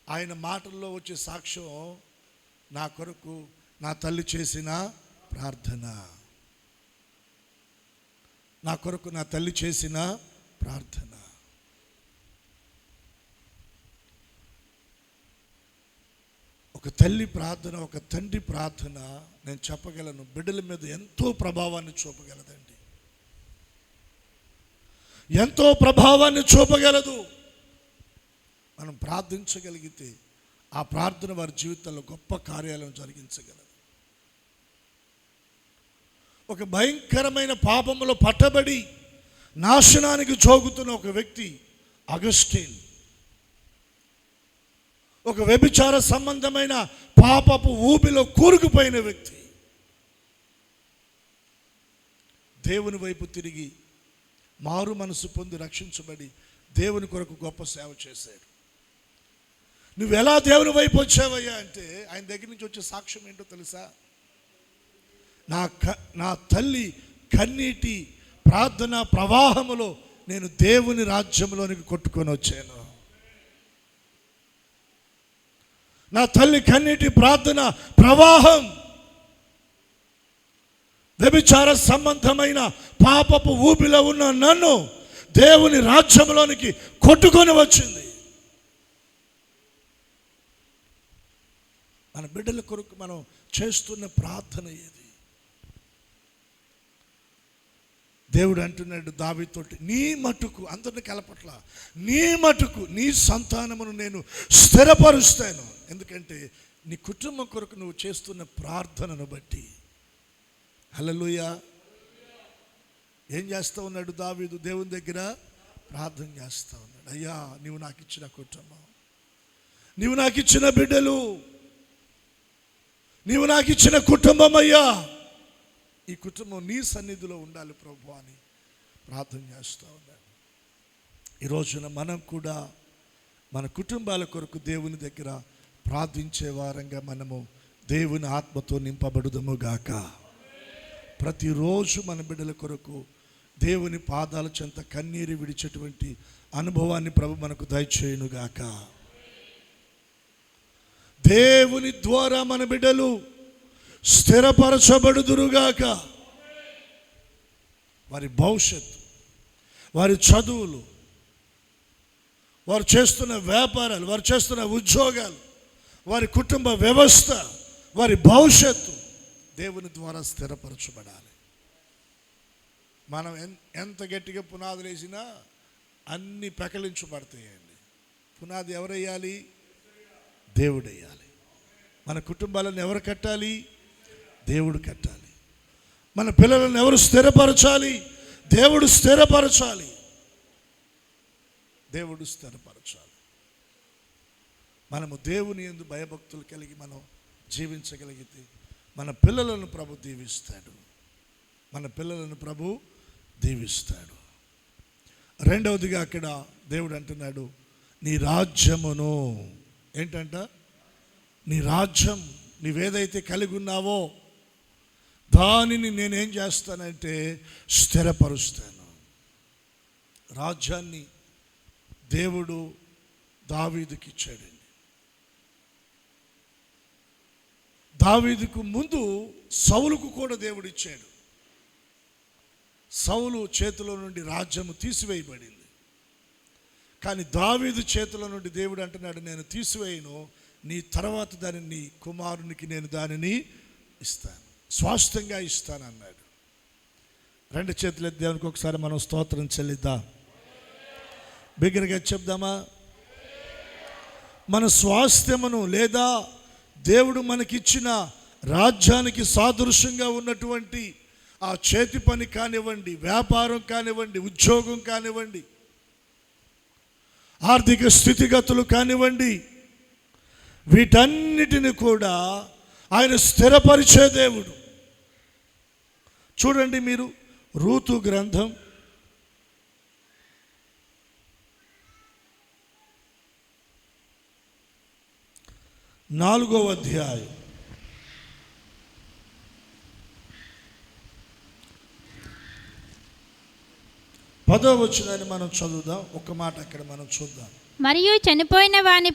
ఆయన మాటల్లో వచ్చే సాక్ష్యం, నా కొరకు నా తల్లి చేసిన ప్రార్థన, నా కొరకు నా తల్లి చేసిన ప్రార్థన. ఒక తల్లి ప్రార్థన, ఒక తండ్రి ప్రార్థన నేను చెప్పగలను బిడ్డల మీద ఎంతో ప్రభావాన్ని చూపగలదండి, ఎంతో ప్రభావాన్ని చూపగలదు. మనం ప్రార్థించగలిగితే ఆ ప్రార్థన వారి జీవితంలో గొప్ప కార్యాలను జరిగించగలదు. ఒక భయంకరమైన పాపములో పట్టబడి నాశనానికి జోగుతున్న ఒక వ్యక్తి అగస్టిన్, ఒక వ్యభిచార సంబంధమైన పాపపు ఊబిలో కూరుకుపోయిన వ్యక్తి దేవుని వైపు తిరిగి మారు మనసు పొంది రక్షించబడి దేవుని కొరకు గొప్ప సేవ చేశాడు. నువ్వు ఎలా దేవుని వైపు వచ్చావయ్యా అంటే ఆయన దగ్గర నుంచి వచ్చే సాక్ష్యం ఏంటో తెలుసా? నా తల్లి కన్నీటి ప్రార్థన ప్రవాహములో నేను దేవుని రాజ్యంలోనికి కొట్టుకొని వచ్చాను. నా తల్లి కన్నీటి ప్రార్థన ప్రవాహం వ్యభిచార సంబంధమైన పాపపు ఊపిలో ఉన్న నన్ను దేవుని రాజ్యంలోనికి కొట్టుకొని వచ్చింది. మన బిడ్డల కొరకు మనం చేస్తున్న ప్రార్థన ఏది? దేవుడు అంటున్నాడు దావీదుతోటి, నీ మటుకు, అందరిని కలపట్ల, నీ మటుకు నీ సంతానమును నేను స్థిరపరుస్తాను. ఎందుకంటే నీ కుటుంబం కొరకు నువ్వు చేస్తున్న ప్రార్థనను బట్టి. హల్లెలూయా. ఏం చేస్తూ ఉన్నాడు దావీదు? దేవుని దగ్గర ప్రార్థన చేస్తూ ఉన్నాడు. అయ్యా, నీవు నాకు ఇచ్చిన కుటుంబం, నీవు నాకు ఇచ్చిన బిడ్డలు, నీవు నాకు ఇచ్చిన కుటుంబం, అయ్యా, ఈ కుటుంబం నీ సన్నిధిలో ఉండాలి ప్రభు అని ప్రార్థన చేస్తూ ఉన్నాడు. ఈ రోజున మనం కూడా మన కుటుంబాల కొరకు దేవుని దగ్గర ప్రార్థించే వారంగా మనము దేవుని ఆత్మతో నింపబడుదము గాక. ప్రతిరోజు మన బిడ్డల కొరకు దేవుని పాదాల చెంత కన్నీరు విడిచేటువంటి అనుభవాన్ని ప్రభు మనకు దయచేయును గాక. దేవుని ద్వారా మన బిడ్డలు స్థిరపరచబడుదురుగాక. వారి భవిష్యత్తు, వారి చదువులు, వారు చేస్తున్న వ్యాపారాలు, వారు చేస్తున్న ఉద్యోగాలు, వారి కుటుంబ వ్యవస్థ, వారి భవిష్యత్తు దేవుని ద్వారా స్థిరపరచబడాలి. మనం ఎంత గట్టిగా పునాదులు వేసినా అన్నీ పెకలించబడతాయండి. పునాది ఎవరు వేయాలి? దేవుడు వేయాలి. మన కుటుంబాలను ఎవరు కట్టాలి? దేవుడు కట్టాలి. మన పిల్లలను ఎవరు స్థిరపరచాలి? దేవుడు స్థిరపరచాలి. దేవుడు స్థిరపరచాలి. మనము దేవుని యందు భయభక్తులు కలిగి మనం జీవించగలిగితే మన పిల్లలను ప్రభు దీవిస్తాడు. మన పిల్లలను ప్రభు దీవిస్తాడు. రెండవదిగా అక్కడ దేవుడు అంటున్నాడు, నీ రాజ్యమును, ఏంటంట? నీ రాజ్యం, నీవేదైతే కలిగి ఉన్నావో దానిని నేనేం చేస్తానంటే స్థిరపరుస్తాను. రాజ్యాన్ని దేవుడు దావీదుకి ఇచ్చాడండి. దావీదుకు ముందు సౌలుకు కూడా దేవుడు ఇచ్చాడు. సౌలు చేతిలో నుండి రాజ్యము తీసివేయబడింది. కానీ దావీదు చేతిలో నుండి దేవుడు అంటున్నాడు, నేను తీసివేయను, నీ తర్వాత దానిని నీ కుమారునికి నేను దానిని ఇస్తాను, స్వాస్థ్యంగా ఇస్తాను అన్నాడు. రెండు చేతులు ఎత్తి దేవునికి ఒకసారి మనం స్తోత్రం చెల్లిద్దాం. బిగ్గరగా చెప్దామా? మన స్వాస్థ్యమును లేదా దేవుడు మనకిచ్చిన రాజ్యానికి సాదృశ్యంగా ఉన్నటువంటి ఆ చేతి పని కానివ్వండి, వ్యాపారం కానివ్వండి, ఉద్యోగం కానివ్వండి, ఆర్థిక స్థితిగతులు కానివ్వండి, వీటన్నిటిని కూడా ఆయన స్థిరపరిచే దేవుడు. చూడండి మీరు రూతు గ్రంథం 4వ అధ్యాయం 10వ వచనాన్ని మనం చదువుదాం. ఒక మాట అక్కడ మనం చూద్దాం. మరియు చనిపోయిన వాని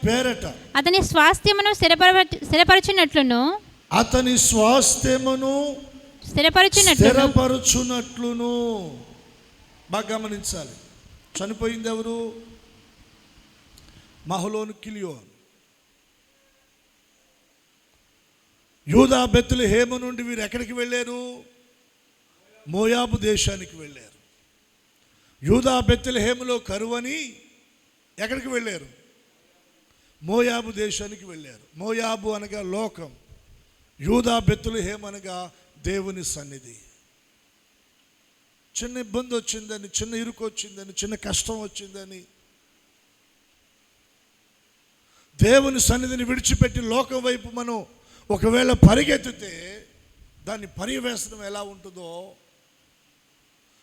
పేరట అతని స్వాస్థ్యమును స్థిరపరచునట్లును బాగా గమనించాలి. చనిపోయింది ఎవరు? మహలోను కిలియోను. యూదా బెత్లెహేము నుండి వీరు ఎక్కడికి వెళ్ళారు? మోయాబు దేశానికి వెళ్ళారు. యూదా బెత్లెహేములో కరువని ఎక్కడికి వెళ్ళారు? మోయాబు దేశానికి వెళ్ళారు. మోయాబు అనగా లోకం, యూదా బెత్లెహేము అనగా దేవుని సన్నిధి. చిన్న ఇబ్బంది వచ్చిందని, చిన్న ఇరుకు వచ్చిందని, చిన్న కష్టం వచ్చిందని దేవుని సన్నిధిని విడిచిపెట్టి లోకం వైపు మనం ఒకవేళ పరిగెత్తితే దాని పర్యవేశనం ఎలా ఉంటుందో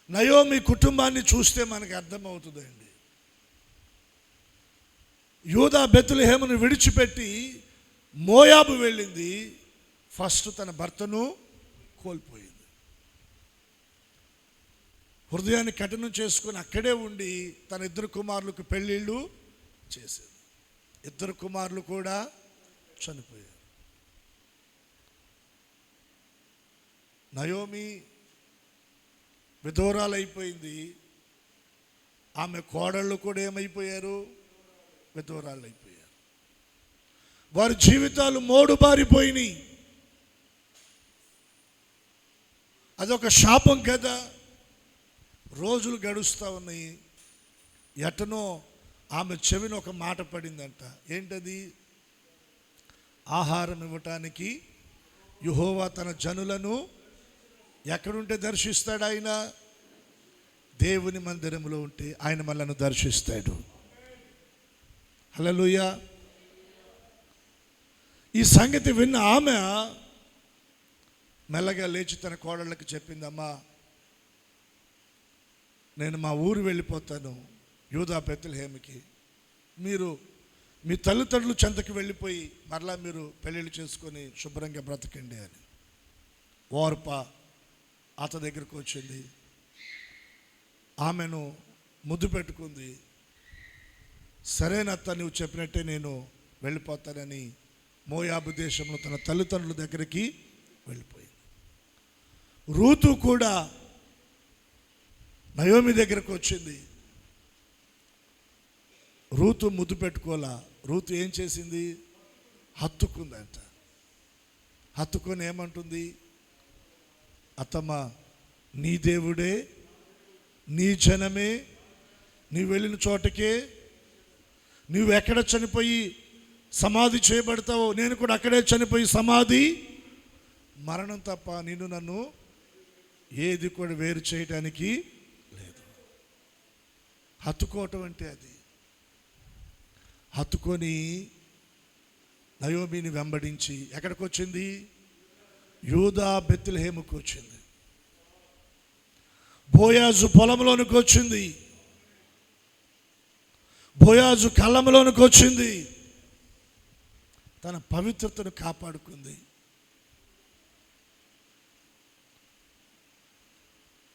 నయోమి కుటుంబాన్ని చూస్తే మనకు అర్థమవుతుందండి. యూదా బెత్లెహేమును విడిచిపెట్టి మోయాబు వెళ్ళింది. ఫస్ట్ తన భర్తను కోల్పోయింది. హృదయాన్ని కఠినం చేసుకుని అక్కడే ఉండి తన 2 కుమారులకు పెళ్ళిళ్ళు చేసింది. 2 కుమారులు కూడా చనిపోయారు. నయోమి విధవరాలైపోయింది. ఆమె కోడళ్ళు కూడా ఏమైపోయారు? విధవరాలు అయిపోయారు. వారి జీవితాలు మోడుబారిపోయినాయి. అదొక శాపం కదా. రోజులు గడుస్తూ ఉన్నాయి. ఎటనో ఆమె చెవిన ఒక మాట పడిందంట. ఏంటది? ఆహారం ఇవ్వటానికి యెహోవా తన జనులను ఎక్కడుంటే దర్శిస్తాడు? ఆయన దేవుని మందిరంలో ఉంటే ఆయన మనల్ని దర్శిస్తాడు. హల్లెలూయా. ఈ సంగతి విన్న ఆమె మెల్లగా లేచి తన కోడళ్ళకి చెప్పిందమ్మా, నేను మా ఊరు వెళ్ళిపోతాను, యూదా బెత్లెహేముకి. మీరు మీ తల్లిదండ్రులు చెంతకి వెళ్ళిపోయి మరలా మీరు పెళ్ళిళ్ళు చేసుకొని శుభ్రంగా బ్రతకండి అని. ఓర్ప అత్త దగ్గరకు వచ్చింది. ఆమెను ముద్దు పెట్టుకుంది. సరేనత్త, నువ్వు చెప్పినట్టే నేను వెళ్ళిపోతానని మోయాబు దేశంలో తన తల్లిదండ్రుల దగ్గరికి వెళ్ళిపోయింది. రూతు కూడా నయోమి దగ్గరకు వచ్చింది. రూతు ముద్దు పెట్టుకోలా. రూతు ఏం చేసింది? హత్తుకుందంట. హత్తుకొని ఏమంటుంది? అత్తమ్మ, నీ దేవుడే, నీ జనమే, నీవు వెళ్ళిన చోటకే, నువ్వు ఎక్కడ చనిపోయి సమాధి చేయబడతావో నేను కూడా అక్కడే చనిపోయి సమాధి మరణం తప్ప నిన్ను నన్ను ఏది కూడా వేరు చేయడానికి లేదు. హత్తుకోవటం అంటే అది. హత్తుకొని నయోమిని వెంబడించి ఎక్కడికి వచ్చింది? యూదా బెత్లెహేముకు వచ్చింది. బోయాజు పొలంలోనికి వచ్చింది. బోయాజు కళ్ళంలోనికి వచ్చింది. తన పవిత్రతను కాపాడుకుంది.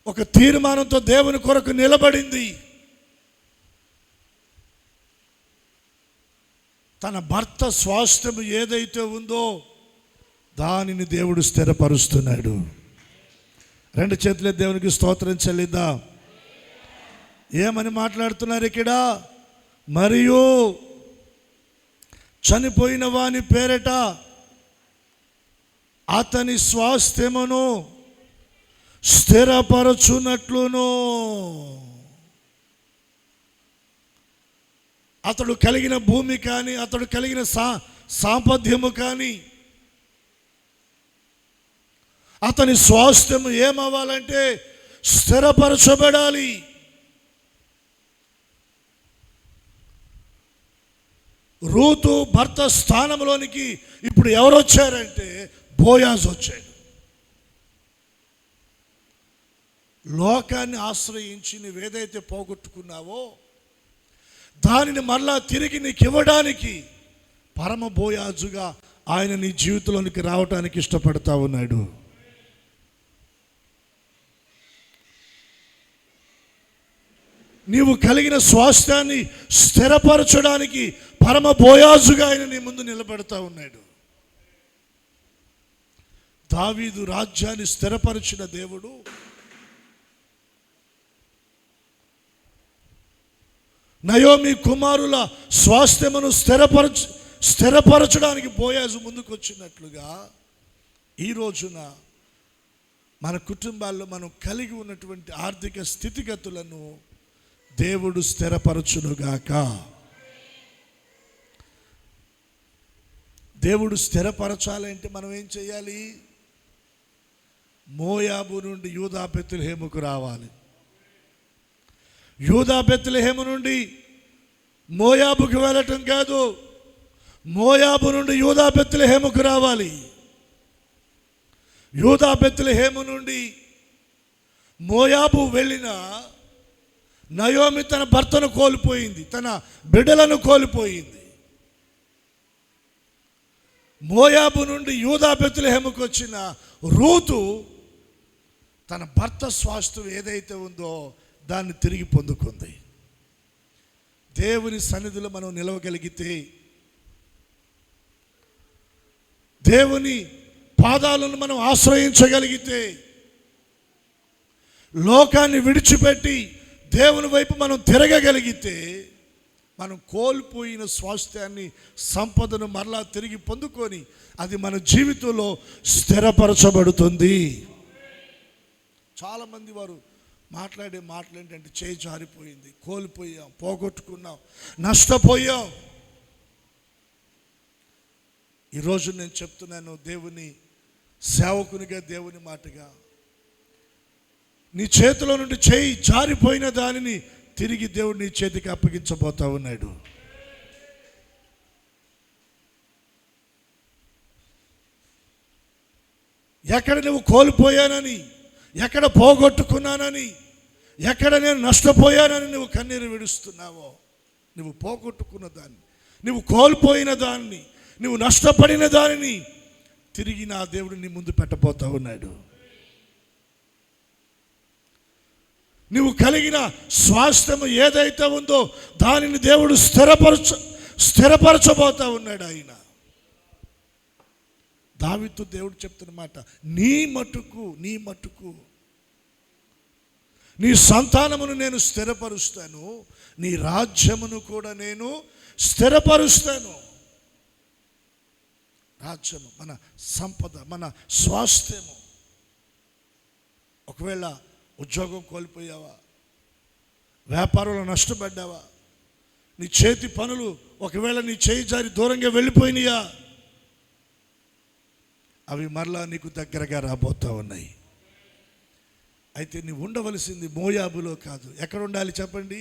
ఒక తీర్మానంతో దేవుని కొరకు నిలబడింది. తన భర్త స్వాస్థ్యం ఏదైతే ఉందో దానిని దేవుడు స్థిరపరుస్తున్నాడు. 2 చేతులే దేవునికి స్తోత్రం చెల్లిద్దాం. ఏమని మాట్లాడుతున్నారు ఇక్కడ? మరియు చనిపోయిన వాని పేరట అతని స్వాస్థ్యమును స్థిరపరచునట్లును, అతడు కలిగిన భూమి కానీ అతడు కలిగిన సాంపద్యము కానీ అతని స్వాస్థ్యము ఏమవ్వాలంటే స్థిరపరచబడాలి. రూతు భర్త స్థానంలోనికి ఇప్పుడు ఎవరు వచ్చారంటే బోయాజు వచ్చాడు. లోకాన్ని ఆశ్రయించి నువ్వేదైతే పోగొట్టుకున్నావో దానిని మరలా తిరిగి నీకు ఇవ్వడానికి పరమ బోయాజుగా ఆయన నీ జీవితంలోనికి రావటానికి ఇష్టపడతా ఉన్నాడు. నీవు కలిగిన స్వాస్థ్యాన్ని స్థిరపరచడానికి పరమ బోయాజుగా ఆయన నీ ముందు నిలబెడతా ఉన్నాడు. దావీదు రాజ్యాన్ని స్థిరపరిచిన దేవుడు నయోమి కుమారుల స్వాస్థ్యమును స్థిరపరచడానికి బోయాజు ముందుకు వచ్చినట్లుగా ఈ రోజున మన కుటుంబాల్లో మనం కలిగి ఉన్నటువంటి ఆర్థిక స్థితిగతులను దేవుడు స్థిరపరచునుగాక. దేవుడు స్థిరపరచాలంటే మనం ఏం చేయాలి? మోయాబు నుండి యూదా బెత్లెహేముకు రావాలి. యూదా బెత్లెహేము నుండి మోయాబుకు వెళ్ళటం కాదు, మోయాబు నుండి యూదా బెత్లెహేముకు రావాలి. యూదా బెత్లెహేము నుండి మోయాబు వెళ్ళిన నయోమి తన భర్తను కోల్పోయింది, తన బిడ్డలను కోల్పోయింది. మోయాబు నుండి యూదా బెత్లెహేముకు వచ్చిన రూతు తన భర్త స్వాస్థ్యం ఏదైతే ఉందో దాన్ని తిరిగి పొందుకుంది. దేవుని సన్నిధిలో మనం నిలవగలిగితే, దేవుని పాదాలను మనం ఆశ్రయించగలిగితే, లోకాన్ని విడిచిపెట్టి దేవుని వైపు మనం తిరగగలిగితే, మనం కోల్పోయిన స్వాస్థ్యాన్ని, సంపదను మరలా తిరిగి పొందుకొని అది మన జీవితంలో స్థిరపరచబడుతుంది. చాలామంది వారు మాట్లాడే మాటలు ఏంటంటే, చేయి జారిపోయింది, కోల్పోయాం, పోగొట్టుకున్నాం, నష్టపోయాం. ఈరోజు నేను చెప్తున్నాను దేవుని సేవకునిగా, దేవుని మాటగా, నీ చేతిలో నుండి చేయి జారిపోయిన దానిని తిరిగి దేవుడు నీ చేతికి అప్పగించబోతా ఉన్నాడు. ఎక్కడ నువ్వు కోల్పోయానని, ఎక్కడ పోగొట్టుకున్నానని, ఎక్కడ నేను నష్టపోయానని నువ్వు కన్నీరు విడుస్తున్నావో, నువ్వు పోగొట్టుకున్న దాన్ని, నువ్వు కోల్పోయిన దాన్ని, నువ్వు నష్టపడిన దానిని తిరిగి నా దేవుడు నీ ముందు పెట్టబోతా ఉన్నాడు. నువ్వు కలిగిన స్వాస్థ్యము ఏదైతే ఉందో దానిని దేవుడు స్థిరపరచబోతా ఉన్నాడు. ఆయన దావీదుతో దేవుడు చెప్తున్న మాట, నీ మట్టుకు నీ సంతానమును నేను స్థిరపరుస్తాను, నీ రాజ్యమును కూడా నేను స్థిరపరుస్తాను. రాజ్యము మన సంపద, మన స్వాస్థ్యము. ఒకవేళ ఉద్యోగం కోల్పోయావా, వ్యాపారంలో నష్టపడ్డావా, నీ చేతి పనులు ఒకవేళ నీ చేయి జారి దూరంగా వెళ్ళిపోయినాయా, అవి మరలా నీకు దగ్గరగా రాబోతా ఉన్నాయి. అయితే నీవు ఉండవలసింది మోయాబులో కాదు. ఎక్కడ ఉండాలి చెప్పండి?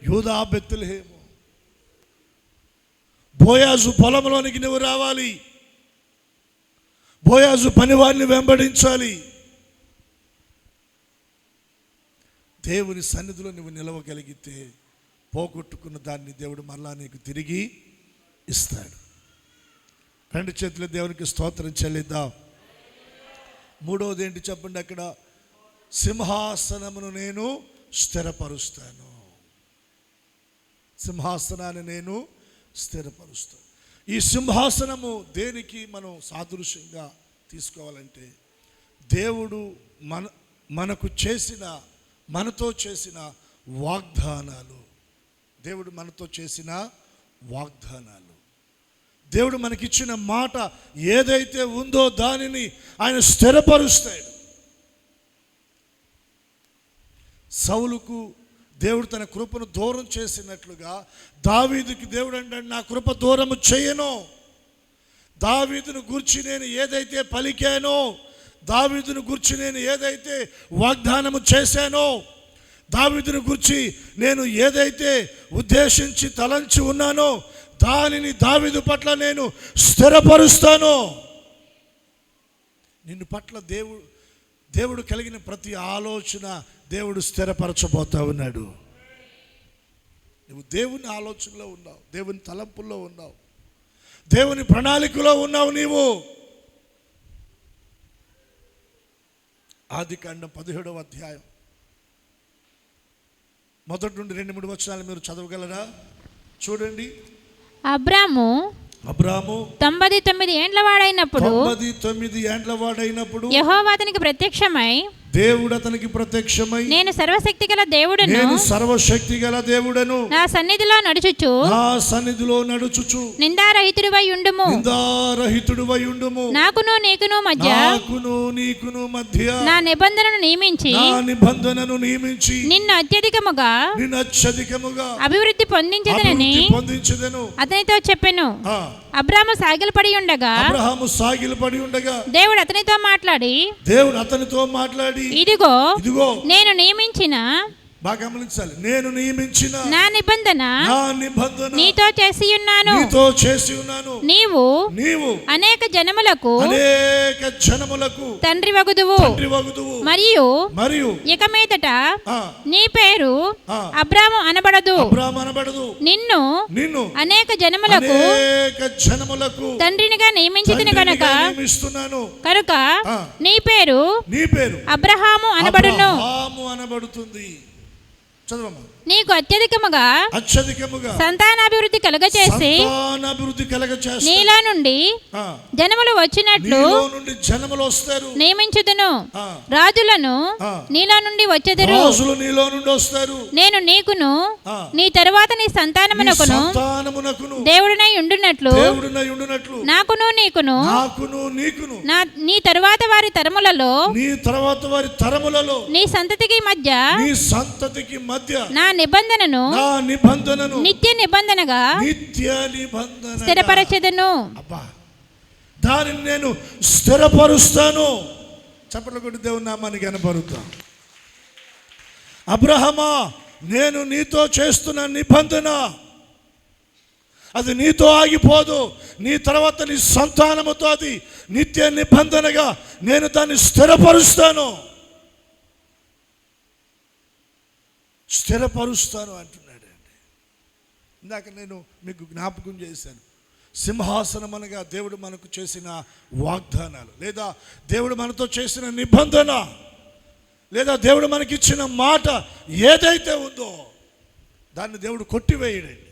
యూదా బెత్లెహేము. బోయాజు పొలంలోనికి నువ్వు రావాలి. బోయాజు పనివారిని వెంబడించాలి. దేవుని సన్నిధిలో నువ్వు నిలవగలిగితే పోగొట్టుకున్న దాన్ని దేవుడు మరలా నీకు తిరిగి ఇస్తాడు. రెండు చేతుల దేవునికి స్తోత్రం చెల్లిద్దాం. మూడవది ఏంటి చెప్పండి? అక్కడ సింహాసనమును నేను స్థిరపరుస్తాను. సింహాసనాన్ని నేను స్థిరపరుస్తాను. ఈ సింహాసనము దేనికి మనం సాదృశ్యంగా తీసుకోవాలంటే, దేవుడు మనతో చేసిన వాగ్దానాలు. దేవుడు మనతో చేసిన వాగ్దానాలు, దేవుడు మనకిచ్చిన మాట ఏదైతే ఉందో దానిని ఆయన స్థిరపరుస్తాడు. సౌలుకు దేవుడు తన కృపను దూరం చేసినట్లుగా దావీదుకి దేవుడు అంటాడు, నా కృప దూరము చేయను. దావీదును గురించి నేను ఏదైతే పలికానో, దావీదును గురించి నేను ఏదైతే వాగ్దానము చేశానో, దావీదును గురించి నేను ఏదైతే ఉద్దేశించి తలంచి ఉన్నానో దానిని దావీదు పట్ల నేను స్థిరపరుస్తాను. నిన్ను పట్ల దేవుడు కలిగిన ప్రతి ఆలోచన దేవుడు స్థిరపరచబోతా ఉన్నాడు. నువ్వు దేవుని ఆలోచనలో ఉన్నావు, దేవుని తలంపుల్లో ఉన్నావు, దేవుని ప్రణాళికలో ఉన్నావు. నీవు ఆదికాండం 17వ అధ్యాయం మొదటి నుండి 2-3 వచనాలు మీరు చదవగలరా? చూడండి. అబ్రాము 99 ఏండ్ల వాడైనప్పుడు యెహోవా అతనికి ప్రత్యక్షమై, దేవుడు అతనికి ప్రత్యక్షమై, నేను సర్వశక్తిగల దేవుడను, నా సన్నిధిలో నడుచుచు నిందారహితుడివై ఉండుము, నాకును నీకును మధ్య నా నిబంధనను నియమించి నిన్ను అత్యధికముగా అభివృద్ధి పొందించదనని అతనితో చెప్పెను. అబ్రాము సాగిలపడి ఉండగా దేవుడు అతనితో మాట్లాడి ఇదిగో నేను నియమించిన, బాగా గమనించాలి, నేను నియమించిన నా నిబంధన నీతో చేసి ఉన్నాను. నీవు అనేక జనములకు తండ్రి వగుదువు. మరియు ఇక మీదట నీ పేరు అబ్రాము అనబడదు. నిన్ను అనేక జనములకు తండ్రినిగా నియమించితిని కనుక నీ పేరు అబ్రహాము అనబడును. చదవమ్మా. నీకు అత్యధికముగా సంతానాభివృద్ధి కలగచేసి నీలో నుండి జనములు వచ్చినట్లు నియమించుదును. రాజులను నీలో నుండి వచ్చెదరు. నేను నీకును నీ తరువాత నీ సంతానమునకును దేవుడునై ఉండునట్లు నాకును నీకును నీ తరువాత వారి తరములలో నీ సంతతికి మధ్య నా నిబంధనను నిత్య నిబంధనగా స్థిరపరచెదను. దానిని నేను స్థిరపరుస్తాను. చప్పట్లు కొట్టి దేవుని నామానికి కనపరుద్దాం. అబ్రహమా, నేను నీతో చేస్తున్న నిబంధన అది నీతో ఆగిపోదు. నీ తర్వాత నీ సంతానముతో అది నిత్య నిబంధనగా నేను దాన్ని స్థిరపరుస్తాను అంటున్నాడండి. ఇందాక నేను మీకు జ్ఞాపకం చేశాను. సింహాసనం అనగా దేవుడు మనకు చేసిన వాగ్దానాలు, లేదా దేవుడు మనతో చేసిన నిబంధన, లేదా దేవుడు మనకిచ్చిన మాట ఏదైతే ఉందో దాన్ని దేవుడు కొట్టివేయడండి.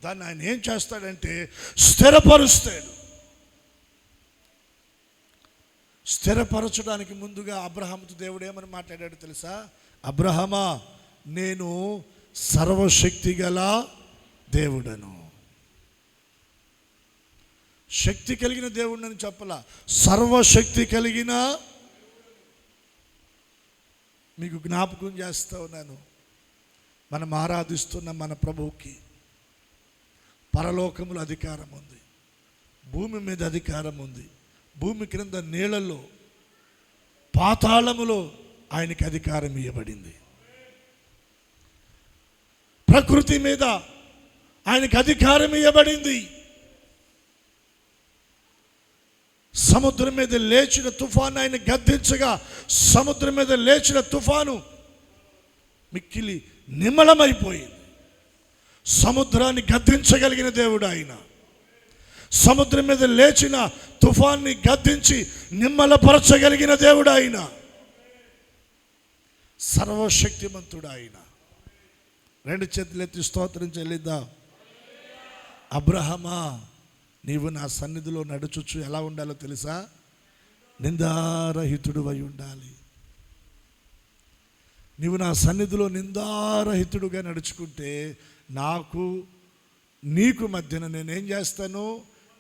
దాన్ని ఆయన ఏం చేస్తాడంటే స్థిరపరుస్తాడు. స్థిరపరచడానికి ముందుగా అబ్రహాముతో దేవుడు ఏమని మాట్లాడాడు తెలుసా? అబ్రహమా, నేను సర్వశక్తి గల దేవుడను. శక్తి కలిగిన దేవుడిని చెప్పలా, సర్వశక్తి కలిగిన. మీకు జ్ఞాపకం చేస్తా ఉన్నాను, మనం ఆరాధిస్తున్న మన ప్రభువుకి పరలోకములో అధికారం ఉంది, భూమి మీద అధికారం ఉంది, భూమి క్రింద నీళ్ళల్లో పాతాళములో ఆయనకి అధికారం ఇవ్వబడింది. ప్రకృతి మీద ఆయనకి అధికారం ఇవ్వబడింది. సముద్రం మీద లేచిన తుఫాను ఆయన గద్దించగా సముద్రం మీద లేచిన తుఫాను మిక్కిలి నిమ్మలమైపోయింది. సముద్రాన్ని గద్దించగలిగిన దేవుడు ఆయన. సముద్రం మీద లేచిన తుఫాన్ని గద్దించి నిమ్మలపరచగలిగిన దేవుడు ఆయన. సర్వశక్తిమంతుడు ఆయన. రెండు చేతులెత్తి స్తోత్రం చెల్లిద్దాం. అబ్రహమా, నీవు నా సన్నిధిలో నడుచుచు ఎలా ఉండాలో తెలుసా? నిందారహితుడు అయి ఉండాలి. నీవు నా సన్నిధిలో నిందారహితుడుగా నడుచుకుంటే నాకు నీకు మధ్యన నేనేం చేస్తాను?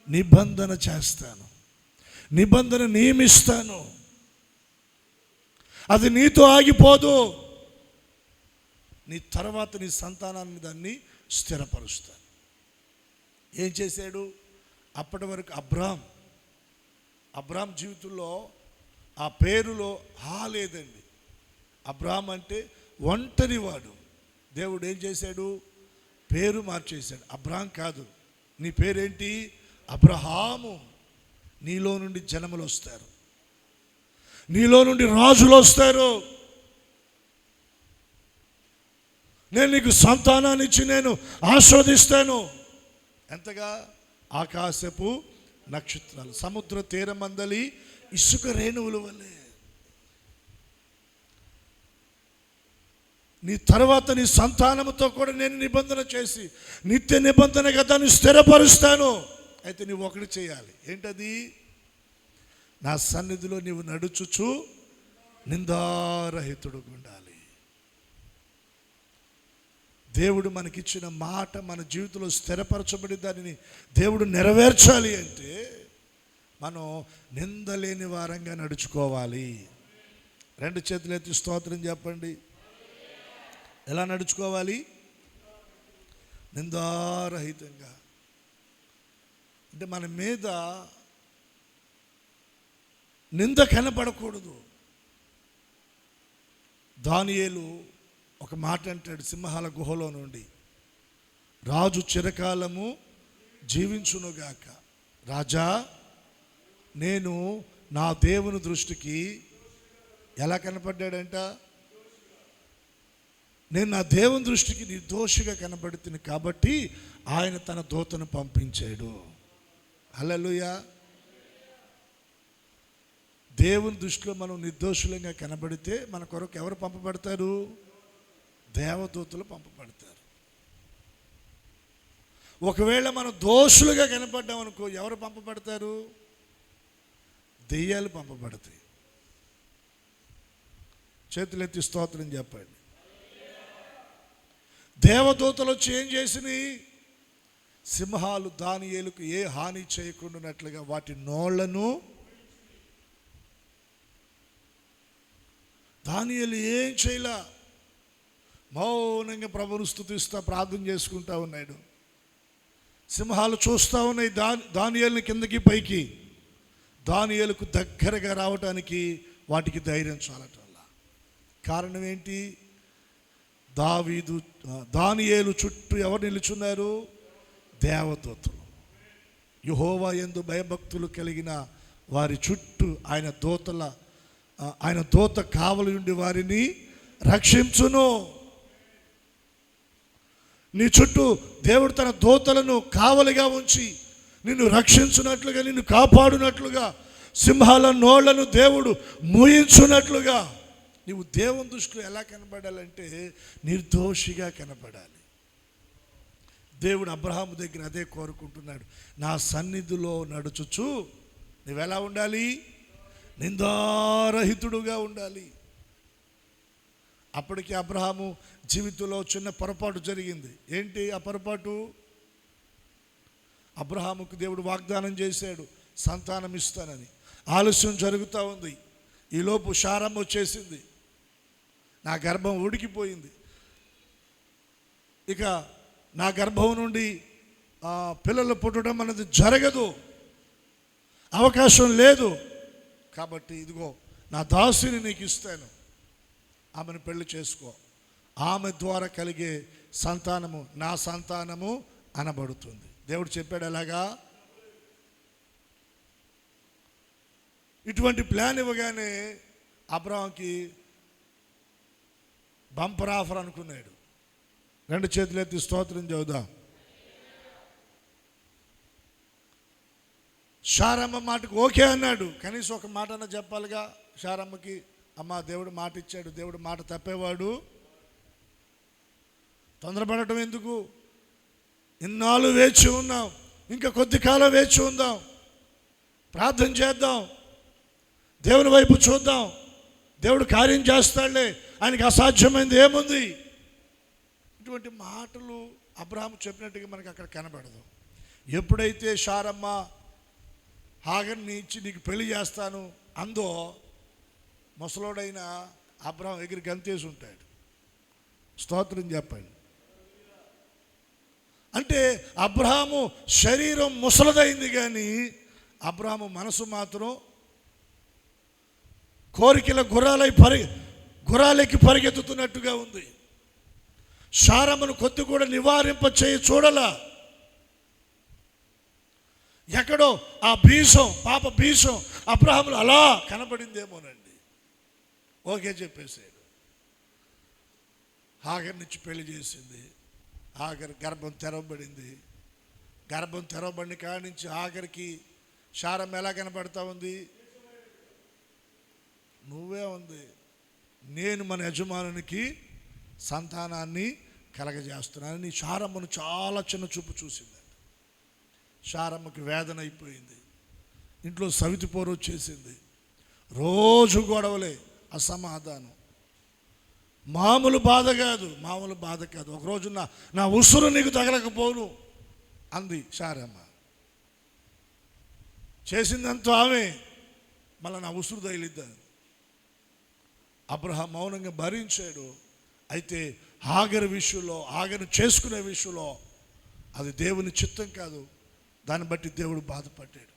నిబంధన చేస్తాను, నిబంధన నియమిస్తాను. అది నీతో ఆగిపోదు. నీ తర్వాత నీ సంతానాన్ని దాన్ని స్థిరపరుస్తాను. ఏం చేశాడు? అప్పటి వరకు అబ్రామ్ జీవితంలో ఆ పేరులో లేదండి. అబ్రామ్ అంటే ఒంటరివాడు. దేవుడు ఏం చేశాడు? పేరు మార్చేశాడు. అబ్రామ్ కాదు, నీ పేరేంటి? అబ్రహాము. నీలో నుండి జనములు వస్తారు, నీలో నుండి రాజులు వస్తారు. నేను నీకు సంతానాన్ని ఇచ్చి నేను ఆస్వాదిస్తాను. ఎంతగా? ఆకాశపు నక్షత్రాలు, సముద్ర తీరమందలి ఇసుక రేణువుల వల్లే. నీ తర్వాత నీ సంతానముతో కూడా నేను నిబంధన చేసి నిత్య నిబంధనగా దాన్ని స్థిరపరుస్తాను. అయితే నువ్వు ఒకటి చేయాలి. ఏంటది? నా సన్నిధిలో నీవు నడుచుచు నిందారహితుడుగా ఉండాలి. దేవుడు మనకిచ్చిన మాట మన జీవితంలో స్థిరపరచబడి దానిని దేవుడు నెరవేర్చాలి అంటే మనం నిందలేని వారంగా నడుచుకోవాలి. రెండు చేతులు ఎత్తి స్తోత్రం చెప్పండి. ఎలా నడుచుకోవాలి? నిందారహితంగా. అంటే మన మీద నింద కనపడకూడదు. దానియేలు ఒక మాట అంటాడు సింహాల గుహలో నుండి, రాజు చిరకాలము జీవించునుగాక. రాజా, నేను నా దేవుని దృష్టికి ఎలా కనపడ్డాడంట? నేను నా దేవుని దృష్టికి నిర్దోషిగా కనబడుతుంది కాబట్టి ఆయన తన దూతను పంపించాడు. హల్లెలూయా. దేవుని దృష్టిలో మనం నిర్దోషులంగా కనబడితే మన కొరకు ఎవరు పంపబడతారు? దేవదూతలు పంపబడతారు. ఒకవేళ మనం దోషులుగా కనపడ్డాం అనుకో, ఎవరు పంపబడతారు? దెయ్యాలు పంపబడతాయి. చేతులెత్తి స్తోత్రం చెప్పండి. దేవదూతలు వచ్చి ఏం చేసినాయి? సింహాలు దానియేలుకు ఏ హాని చేయకుండానట్లుగా వాటి నోళ్లను, దానియేలు ఏం చేయలా, మౌనంగా ప్రభువును స్తుతిస్తా ప్రార్థన చేసుకుంటా ఉన్నాడు. సింహాలు చూస్తూ ఉన్నాయి దానియేలుని కిందకి పైకి. దానియేలుకు దగ్గరగా రావటానికి వాటికి ధైర్యం చాలటల్లా. కారణం ఏంటి? దానియేలు చుట్టూ ఎవరు నిలుచున్నారు? దేవదూతలు. యెహోవా యందు భయభక్తులు కలిగిన వారి చుట్టూ ఆయన దూత కావలి ఉండి వారిని రక్షించును. నీ చుట్టూ దేవుడు తన దూతలను కావలిగా ఉంచి నిన్ను రక్షించున్నట్లుగా, నిన్ను కాపాడునట్లుగా, సింహాల నోళ్లను దేవుడు మూయించున్నట్లుగా నీవు దేవుని దృష్టిలో ఎలా కనబడాలంటే నిర్దోషిగా కనబడాలి. దేవుడు అబ్రహాము దగ్గర అదే కోరుకుంటున్నాడు. నా సన్నిధిలో నడుచుచు నువ్వెలా ఉండాలి? నిందారహితుడుగా ఉండాలి. అప్పటికి అబ్రహాము జీవితంలో చిన్న పొరపాటు జరిగింది. ఏంటి ఆ పొరపాటు? అబ్రహాముకు దేవుడు వాగ్దానం చేశాడు సంతానం ఇస్తానని. ఆలస్యం జరుగుతూ ఉంది. ఈలోపు శారమ్మ వచ్చేసింది. నా గర్భం ఉడికిపోయింది. ఇక నా గర్భం నుండి పిల్లలు పుట్టడం అనేది జరగదు, అవకాశం లేదు. కాబట్టి ఇదిగో నా దాసిని నీకు ఇస్తాను, ఆమెను పెళ్లి చేసుకో. ఆమె ద్వారా కలిగే సంతానము నా సంతానము అనబడుతుంది. దేవుడు చెప్పాడు అలాగా. ఇటువంటి ప్లాన్ ఇవ్వగానే అబ్రహాంకి బంపర్ ఆఫర్ అనుకున్నాడు. రెండు చేతులెత్తి స్తోత్రం చెబుదాం. శారమ్మ మాటకు ఓకే అన్నాడు. కనీసం ఒక మాట అన్న చెప్పాలిగా శారమ్మకి. అమ్మ దేవుడు మాట ఇచ్చాడు, దేవుడు మాట తప్పేవాడు. తొందరపడటం ఎందుకు? ఇన్నాళ్ళు వేచి ఉన్నాం, ఇంకా కొద్ది కాలం వేచి ఉందాం, ప్రార్థన చేద్దాం, దేవుని వైపు చూద్దాం, దేవుడు కార్యం చేస్తాడులే, ఆయనకి అసాధ్యమైంది ఏముంది? ఇటువంటి మాటలు అబ్రహాము చెప్పినట్టుగా మనకు అక్కడ కనబడదు. ఎప్పుడైతే శారమ్మ హాగర్ని ఇచ్చి నీకు పెళ్లి చేస్తాను అందో, ముసలోడైన అబ్రహాం ఎగిరి గంతేసి ఉంటాడు. స్తోత్రం చెప్పండి. అంటే అబ్రహాము శరీరం ముసలదైంది కానీ అబ్రహాము మనసు మాత్రం కోరికల గుర్రాలెక్కి పరిగెత్తుతున్నట్టుగా ఉంది. శారమ్మను కొద్ది కూడా నివారింప చేయి చూడలా. ఎక్కడో ఆ బీజం, పాప బీజం అబ్రహాములు అలా కనబడిందేమోనండి. ఓకే చెప్పేసాడు. హాగర్ నుంచి పెళ్లి చేసింది. హాగర్ గర్భం తెరవబడింది. గర్భం తెరవబడిన కాడి నుంచి హాగర్కి శారమ్మ ఎలా కనబడతా ఉంది? నువ్వే ఉంది, నేను మన యజమానునికి సంతానాన్ని కలగజేస్తున్నాను. నీ శారమ్మను చాలా చిన్న చూపు చూసింది. శారమ్మకి వేదన అయిపోయింది. ఇంట్లో సవితిపోరు వచ్చేసింది. రోజు గొడవలే, అసమాధానం. మామూలు బాధ కాదు. ఒకరోజు నా ఉసురు నీకు తగలకపోను అంది శారమ్మ. చేసిందంతా ఆమె, మళ్ళీ నా ఉసురు తగిలిద్దాను. అబ్రహాం మౌనంగా భరించాడు. అయితే హాగరు విషయంలో, హాగరు చేసుకునే విషయంలో అది దేవుని చిత్తం కాదు. దాన్ని బట్టి దేవుడు బాధపడ్డాడు.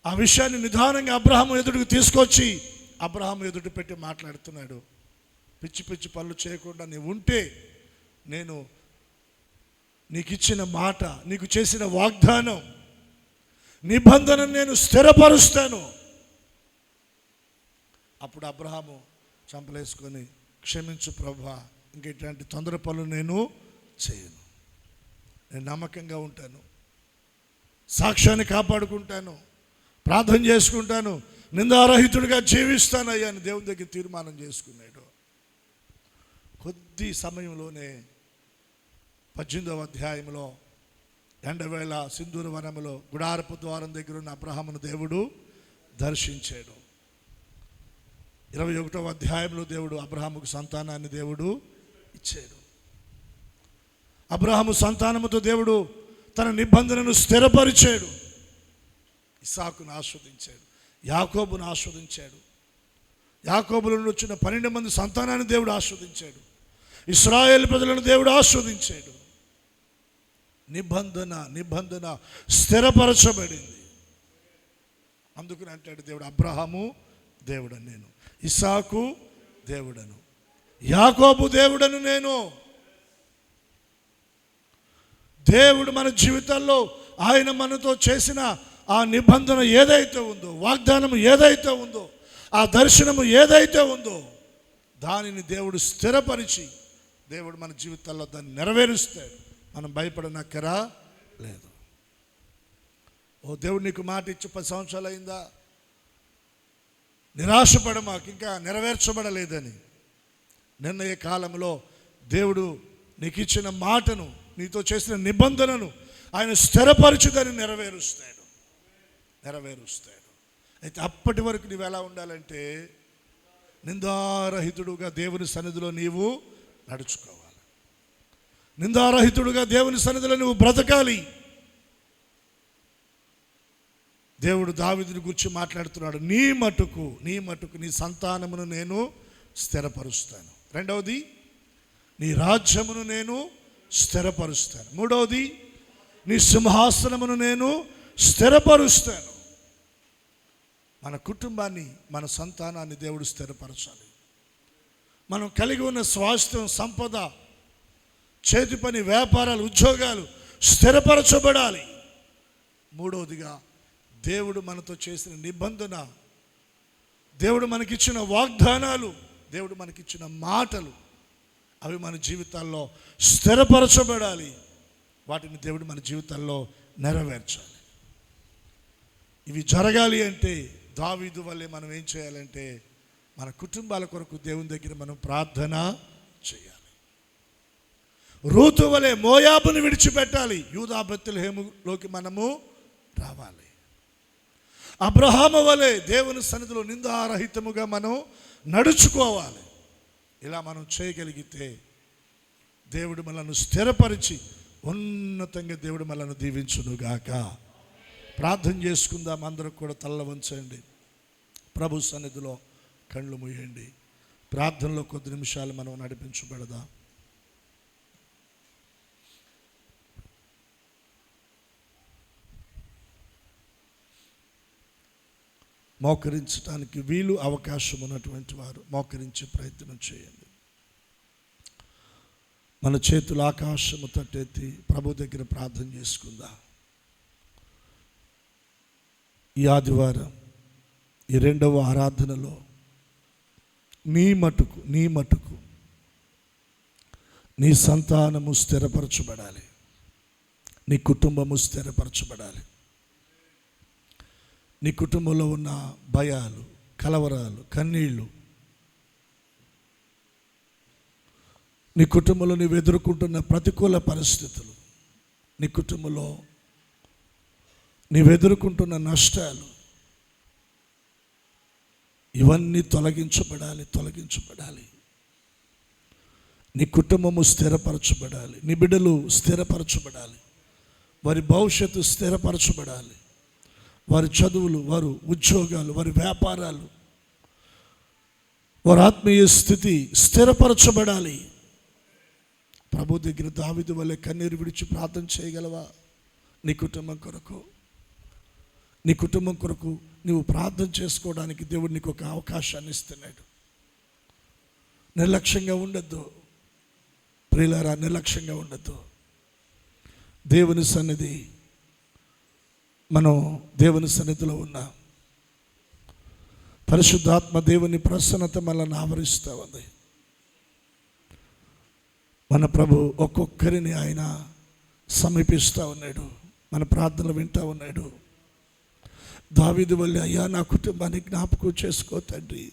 ఆ విషయాన్ని నిదానంగా అబ్రహాము ఎదుటికి తీసుకొచ్చి అబ్రహాము ఎదుటి పెట్టి మాట్లాడుతున్నాడు. పిచ్చి పిచ్చి పనులు చేయకుండా నీవు ఉంటే నేను నీకు ఇచ్చిన మాట, నీకు చేసిన వాగ్దానం, నిబంధన నేను స్థిరపరుస్తాను. అప్పుడు అబ్రహాము చంపలేసుకొని, క్షమించు ప్రభువా, ఇంక ఇట్లాంటి తొందర పనులు నేను చేయను, నేను నమ్మకంగా ఉంటాను, సాక్ష్యాన్ని కాపాడుకుంటాను, ప్రార్థన చేసుకుంటాను, నిందారహితుడిగా జీవిస్తానయ్యా అని దేవుని దగ్గర తీర్మానం చేసుకున్నాడు. కొద్ది సమయంలోనే 18వ అధ్యాయంలో ఎండవేళ సింధూర వనములో గుడారపు ద్వారం దగ్గర ఉన్న అబ్రహామును దేవుడు దర్శించాడు. 21వ అధ్యాయంలో దేవుడు అబ్రహాముకు సంతానాన్ని దేవుడు ఇచ్చాడు. అబ్రహాము సంతానముతో దేవుడు తన నిబంధనను స్థిరపరిచాడు. ఇస్సాకును ఆస్వాదించాడు, యాకోబును ఆస్వాదించాడు. యాకోబుల నుండి వచ్చిన 12 మంది సంతానాన్ని దేవుడు ఆస్వాదించాడు. ఇశ్రాయేలు ప్రజలను దేవుడు ఆస్వాదించాడు. నిబంధన స్థిరపరచబడింది. అందుకని అంటాడు దేవుడు, అబ్రహాము దేవుడను నేను, ఇస్సాకు దేవుడను, యాకోబు దేవుడను నేను. దేవుడు మన జీవితాల్లో ఆయన మనతో చేసిన ఆ నిబంధన ఏదైతే ఉందో, వాగ్దానం ఏదైతే ఉందో, ఆ దర్శనము ఏదైతే ఉందో, దానిని దేవుడు స్థిరపరిచి దేవుడు మన జీవితాల్లో దాన్ని నెరవేరుస్తాడు. మనం భయపడనక్కరా లేదు. ఓ దేవుడు నీకు మాట ఇచ్చి 10 సంవత్సరాలు అయిందా, నిరాశపడ మాకు ఇంకా నెరవేర్చబడలేదని. నిర్ణయ కాలంలో దేవుడు నీకు ఇచ్చిన మాటను, నీతో చేసిన నిబంధనను ఆయన స్థిరపరచుదని నెరవేరుస్తాడు. అయితే అప్పటి వరకు నీవు ఎలా ఉండాలంటే నిందారహితుడుగా దేవుని సన్నిధిలో నీవు నడుచుకోవాలి. నిందారహితుడుగా దేవుని సన్నిధిలో నువ్వు బ్రతకాలి. దేవుడు దావీదుని గురించి మాట్లాడుతున్నాడు, నీ మటుకు నీ సంతానమును నేను స్థిరపరుస్తాను. రెండవది, నీ రాజ్యమును నేను స్థిరపరుస్తాను. మూడవది, నీ సింహాసనమును నేను స్థిరపరుస్తాను. మన కుటుంబాన్ని, మన సంతానాన్ని దేవుడు స్థిరపరచాలి. మనం కలిగి ఉన్న స్వాస్థ్యం, సంపద, చేతి పని, వ్యాపారాలు, ఉద్యోగాలు స్థిరపరచబడాలి. మూడవదిగా, దేవుడు మనతో చేసిన నిబంధన, దేవుడు మనకిచ్చిన వాగ్దానాలు, దేవుడు మనకిచ్చిన మాటలు, అవి మన జీవితాల్లో స్థిరపరచబడాలి. వాటిని దేవుడు మన జీవితాల్లో నెరవేర్చాలి. ఇవి జరగాలి అంటే దావీదు వల్లే మనం ఏం చేయాలంటే మన కుటుంబాల కొరకు దేవుని దగ్గర మనం ప్రార్థన చేయాలి. రూతు వలె మోయాబుని విడిచిపెట్టాలి, యూదా బెత్లెహేములోకి మనము రావాలి. అబ్రహాము వలె దేవుని సన్నిధిలో నిందారహితముగా మనం నడుచుకోవాలి. ఇలా మనం చేయగలిగితే దేవుడు మనల్ని స్థిరపరిచి ఉన్నతంగా దేవుడు మనల్ని దీవించునుగాక. ప్రార్థన చేసుకుందాం. అందరూ కూడా తల్ల వంచండి, ప్రభు సన్నిధిలో కళ్ళు మూయండి. ప్రార్థనలో కొద్ది నిమిషాలు మనం నడిపించబడదాం. మోకరించడానికి వీలు అవకాశం ఉన్నటువంటి వారు మోకరించే ప్రయత్నం చేయండి. మన చేతులు ఆకాశము తట్టెత్తి ప్రభు దగ్గర ప్రార్థన చేసుకుందాం. ఈ ఆదివారం, ఈ 2వ ఆరాధనలో నీ మటుకు నీ సంతానము స్థిరపరచబడాలి, నీ కుటుంబము స్థిరపరచబడాలి. నీ కుటుంబంలో ఉన్న భయాలు, కలవరాలు, కన్నీళ్ళు, నీ కుటుంబంలో నీవు ఎదుర్కొంటున్న ప్రతికూల పరిస్థితులు, నీ కుటుంబంలో నీవు ఎదుర్కొంటున్న నష్టాలు, ఇవన్నీ తొలగించబడాలి. నీ కుటుంబము స్థిరపరచబడాలి, నీ బిడ్డలు స్థిరపరచబడాలి, వారి భవిష్యత్తు స్థిరపరచబడాలి, వారి చదువులు, వారి ఉద్యోగాలు, వారి వ్యాపారాలు, వారి ఆత్మీయ స్థితి స్థిరపరచబడాలి. ప్రభు దగ్గర దావీదు వలె కన్నీరు విడిచి ప్రార్థన చేయగలవా? నీ కుటుంబం కొరకు నువ్వు ప్రార్థన చేసుకోవడానికి దేవుడు నీకు ఒక అవకాశాన్ని ఇస్తున్నాడు. నిర్లక్ష్యంగా ఉండద్దు ప్రియులారా, నిర్లక్ష్యంగా ఉండద్దు. దేవుని సన్నిధి, మనం దేవుని సన్నిధిలో ఉన్నాం. పరిశుద్ధాత్మ దేవుని ప్రసన్నత మనల్ని ఆవరిస్తూ ఉంది. మన ప్రభు ఒక్కొక్కరిని ఆయన సమీపిస్తూ ఉన్నాడు, మన ప్రార్థనలు వింటూ ఉన్నాడు. దావీదు వల్లే, అయ్యా నా కుటుంబాన్ని జ్ఞాపకం చేసుకో తండ్రి,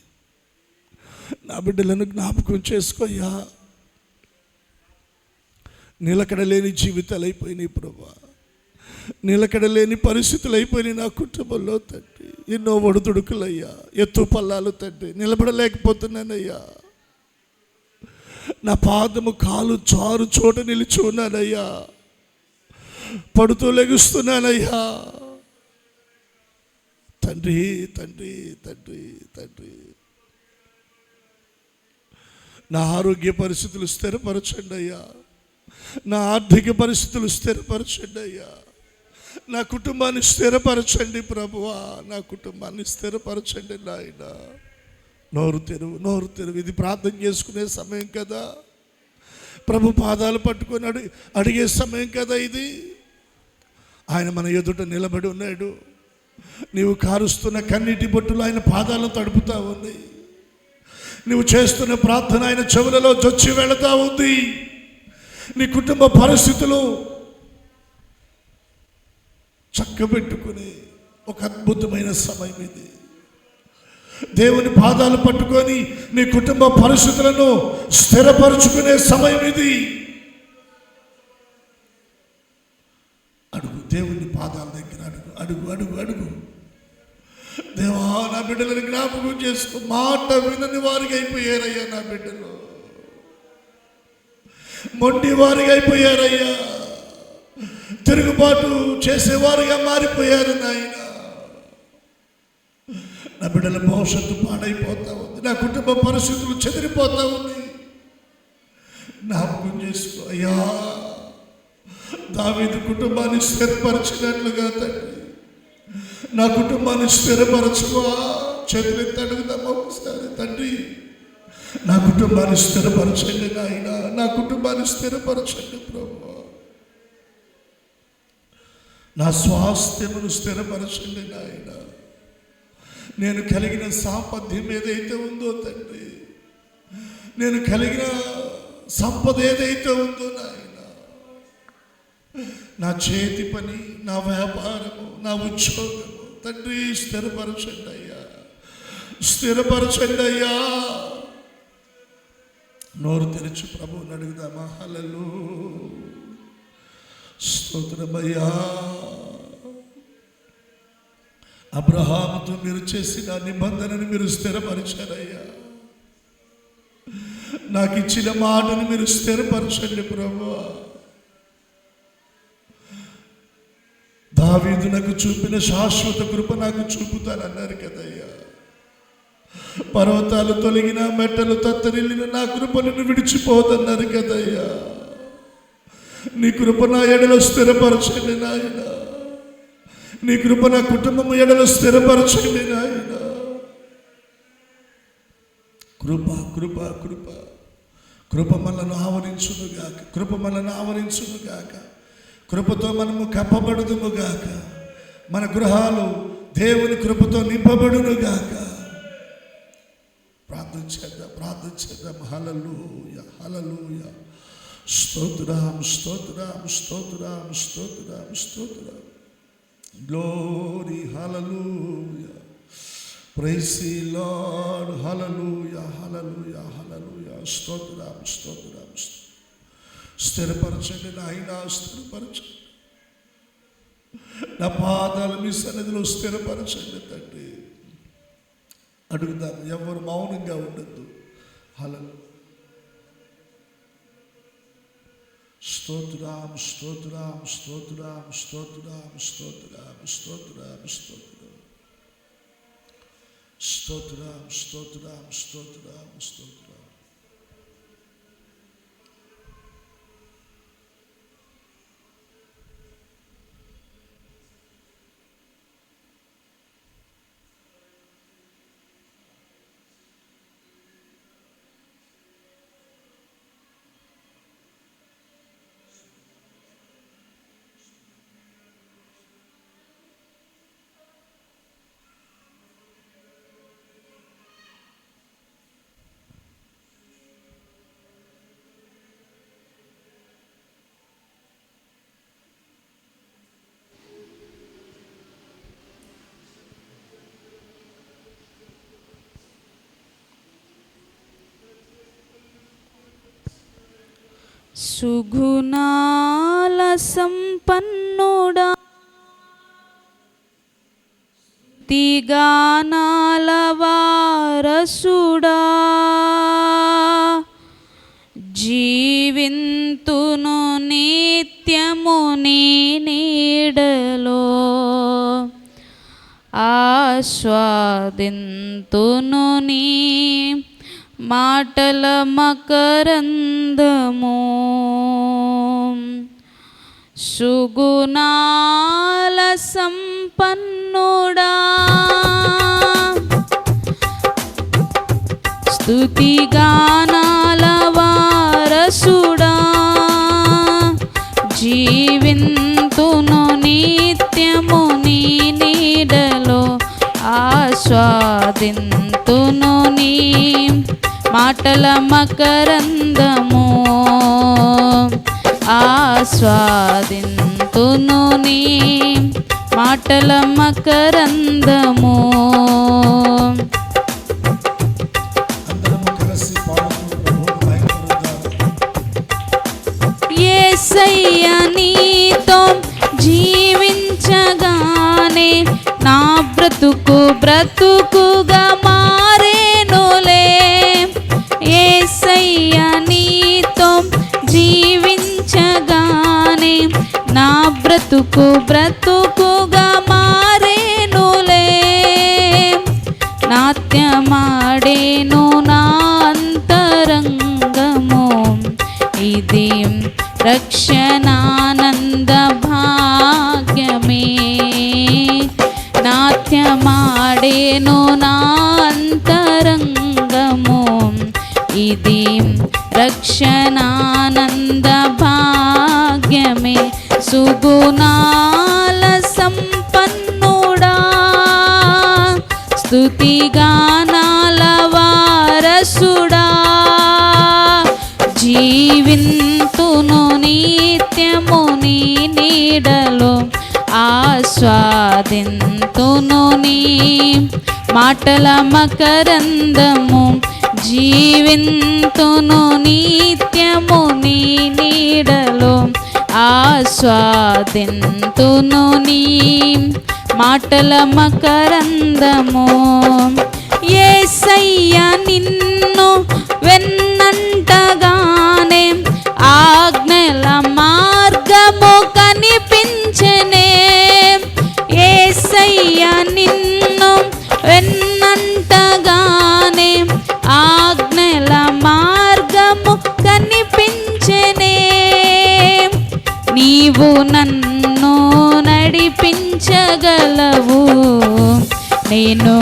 నా బిడ్డలను జ్ఞాపకం చేసుకో అయ్యా, నిలకడలేని జీవితాలు అయిపోయినాయి ప్రభా, నిలకడలేని పరిస్థితులు అయిపోయినాయి నా కుటుంబంలో తండ్రి. ఎన్నో ఒడిదుడుకులయ్యా, ఎత్తు పల్లాలు తండ్రి, నిలబడలేకపోతున్నానయ్యా. నా పాదము కాలు జారు చోట నిలిచి ఉన్నానయ్యా, పడుతూ లెగుస్తున్నానయ్యా. తండ్రి తండ్రి తండ్రి తండ్రి, నా ఆరోగ్య పరిస్థితులు స్థిరపరచండి అయ్యా, నా ఆర్థిక పరిస్థితులు స్థిరపరచండి అయ్యా, నా కుటుంబాన్ని స్థిరపరచండి ప్రభువా, నా కుటుంబాన్ని స్థిరపరచండి నాయన. నోరు తెరువు. ఇది ప్రార్థన చేసుకునే సమయం కదా, ప్రభు పాదాలు పట్టుకొని అడిగే సమయం కదా ఇది. ఆయన మన ఎదుట నిలబడి ఉన్నాడు. నీవు కారుస్తున్న కన్నీటి బొట్టులు ఆయన పాదాలను తడుపుతా ఉంది. నువ్వు చేస్తున్న ప్రార్థన ఆయన చెవులలో చొచ్చి వెళతా ఉంది. నీ కుటుంబ పరిస్థితులు చక్కబెట్టుకునే ఒక అద్భుతమైన సమయం ఇది. దేవుని పాదాలు పట్టుకొని నీ కుటుంబ పరిస్థితులను స్థిరపరుచుకునే సమయం ఇది. అడుగు, దేవుని పాదాల దగ్గర అడుగు. దేవా, నా బిడ్డలను జ్ఞాపకం చేసుకో. మాట వినని వారికి అయిపోయారయ్యా నా బిడ్డలు, మొండి వారికి అయిపోయారయ్యా, తిరుగుబాటు చేసేవారుగా మారిపోయారు నాయన. నా బిడ్డల భవిష్యత్తు పాడైపోతా ఉంది, నా కుటుంబ పరిస్థితులు చెదిరిపోతా ఉంది. జ్ఞాపకం చేసుకో అయ్యా. దావీదు కుటుంబాన్ని స్థిరపరచినట్లుగా తండ్రి, నా కుటుంబాన్ని స్థిరపరచువా. చేతులెత్తి అడుగుదాం ఒకసారి. తండ్రి, నా కుటుంబాన్ని స్థిరపరచండి నాయన, నా కుటుంబాన్ని స్థిరపరచండి ప్రభువా. నా స్వాస్థ్యమును స్థిరపరచండి నాయన. నేను కలిగిన సాంపద్యం ఏదైతే ఉందో తండ్రి, నేను కలిగిన సంపద ఏదైతే ఉందో నాయన, నా చేతి పని, నా వ్యాపారము, నా ఉద్యోగము తండ్రి స్థిరపరచండి అయ్యా, స్థిరపరచండి అయ్యా. నోరు తెరిచి ప్రభువుని అడుగుదామా? హల్లెలూయా, స్తోత్రమయ్యా. అబ్రహాముతో మీరు చేసిన నిబంధనను మీరు స్థిరపరిచారయ్యా. నాకు ఇచ్చిన మాటను మీరు స్థిరపరచండి ప్రభువా. దావీదు నాకు చూపిన శాశ్వత కృప నాకు చూపుతానన్నారు కదయ్యా. పర్వతాలు తొలగిన, మెట్టలు తత్తరిల్లిన నా కృపను విడిచిపోతన్నారు కదయ్యా. నీ కృప నా ఎడలో స్థిరపరచండి నాయన, నీ కృప నా కుటుంబము ఎడలో స్థిరపరచండి నాయన. కృప కృప కృప కృప మనల్ని ఆవరించునుగాక, కృప మనల్ని ఆవరించునుగాక. కృపతో మనము కప్పబడుదుముగాక, మన గృహాలు దేవుని కృపతో నింపబడునుగాక. ప్రార్థన చేద్దాం. హల్లెలూయా, హల్లెలూయా. స్తోత్రం, స్తోత్రం, స్తోత్రం, స్తోత్రం, స్తోత్రం. Glory, hallelujah. Praise the Lord, hallelujah, hallelujah, hallelujah. స్తోత్రం, స్తోత్రం. స్థిరపరచండి నాయనా, స్థిరపరచండి. నా పాదాలు మీ సన్నిధిలో స్థిరపరచండి తండ్రి. అడుగుదాం, ఎవరు మౌనంగా ఉండద్దు. హల్లెలూయా. స్తోత్రం, స్తోత్రం, స్తోత్రం, స్తోత్రం, స్తోత్రం, స్తోత్రం, స్తోత్రం, స్తోత్రం, స్తోత్రం, స్తోత్రం, స్తోత్రం. సుగుణాల సంపన్నుడా, స్తుతిగానాల వారసుడా, జీవింతును నిత్యము నీ నీడలో, ఆస్వాదింతును నీ మాటల మకరందము. సుగుణాల సంపన్నుడా, స్తుతిగానాల వారసుడా, జీవింతును నిత్యము నీ నీడలో, ఆస్వాదింతును నీ మాటల మకరందము, ఆస్వాదింతును నీ మాటల మకరందము. యేసయ్య నీతో జీవించగానే నా బ్రతుకు బ్రతుకుగా మారేనులే. యేసయ్య నీతో జీవించగానే నా బ్రతుకు బ్రతుకుగా మారేనులే. నాట్యమాడేను నా అంతరంగము, ఇది రక్షణానంద భాగ్యమే. నాట్యమాడేను నా అంతరంగము, ఇది రక్షణానంద భాగ్యమే. సుగుణాల సంపన్నుడా, స్తుతిగానాల వారసుడా, జీవింతును నిత్యము నీ నీడలో, ఆస్వాదింతును నీ మాటల మకరందము, జీవింతును నిత్యము నీ నీడలో, ఆస్వాదింతును నీ మాటల మకరందము. యేసయ్య నిన్ను వెన్నంటగానే ఆజ్ఞల మార్గము కనిపించెనే. యేసయ్య నిన్ను వెన్నంటగానే ఆజ్ఞల మార్గము కనిపించెనే. నీవు నన్ను నడిపించగలవు, నేను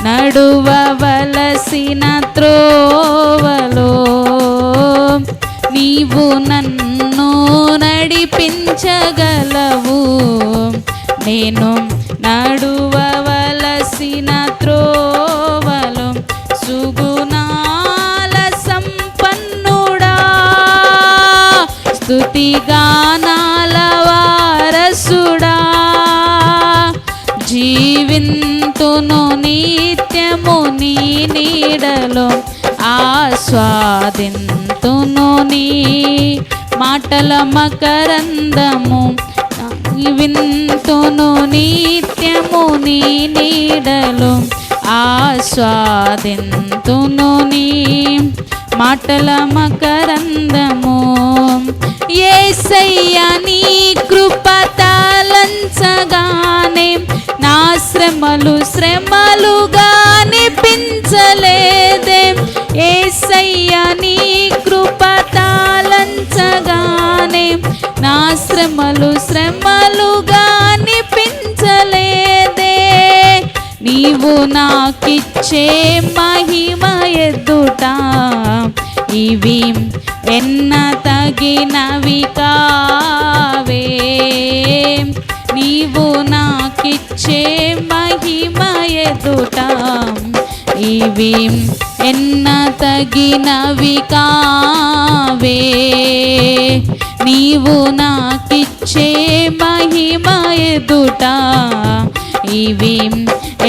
నడువవలసిన త్రోవలో. నీవు నన్ను నడిపించగలవు, నేను నడువవలసిన త్రోవలో. సుగుణాల సంపన్నుడా, స్తుతిగానాల వారసుడా, జీవింతును నిత్యము నీ నీడలో, ఆస్వాదింతును నీ మాటల మకరందము, వింతును నిత్యము నీ నీడలో, ఆస్వాదింతును నీ మాటల మకరందము. యేసయ్య నీ కృప తలంచగానే నా శ్రమలు శ్రమలుగా అనిపించలేదే. యేసయ్య నీ కృప తలంచగానే నా శ్రమలు శ్రమలుగా అనిపించలేదే. నీవు నాకిచ్చే మహిమ ఎదుట ఇవి ఎన్న తగినవి కావే. నీవు నాకిచ్చే మహిమ ఎదుట ఇవి ఎన్న తగినవి కావే. నీవు నాకిచ్చే మహిమ ఎదుట ఇవి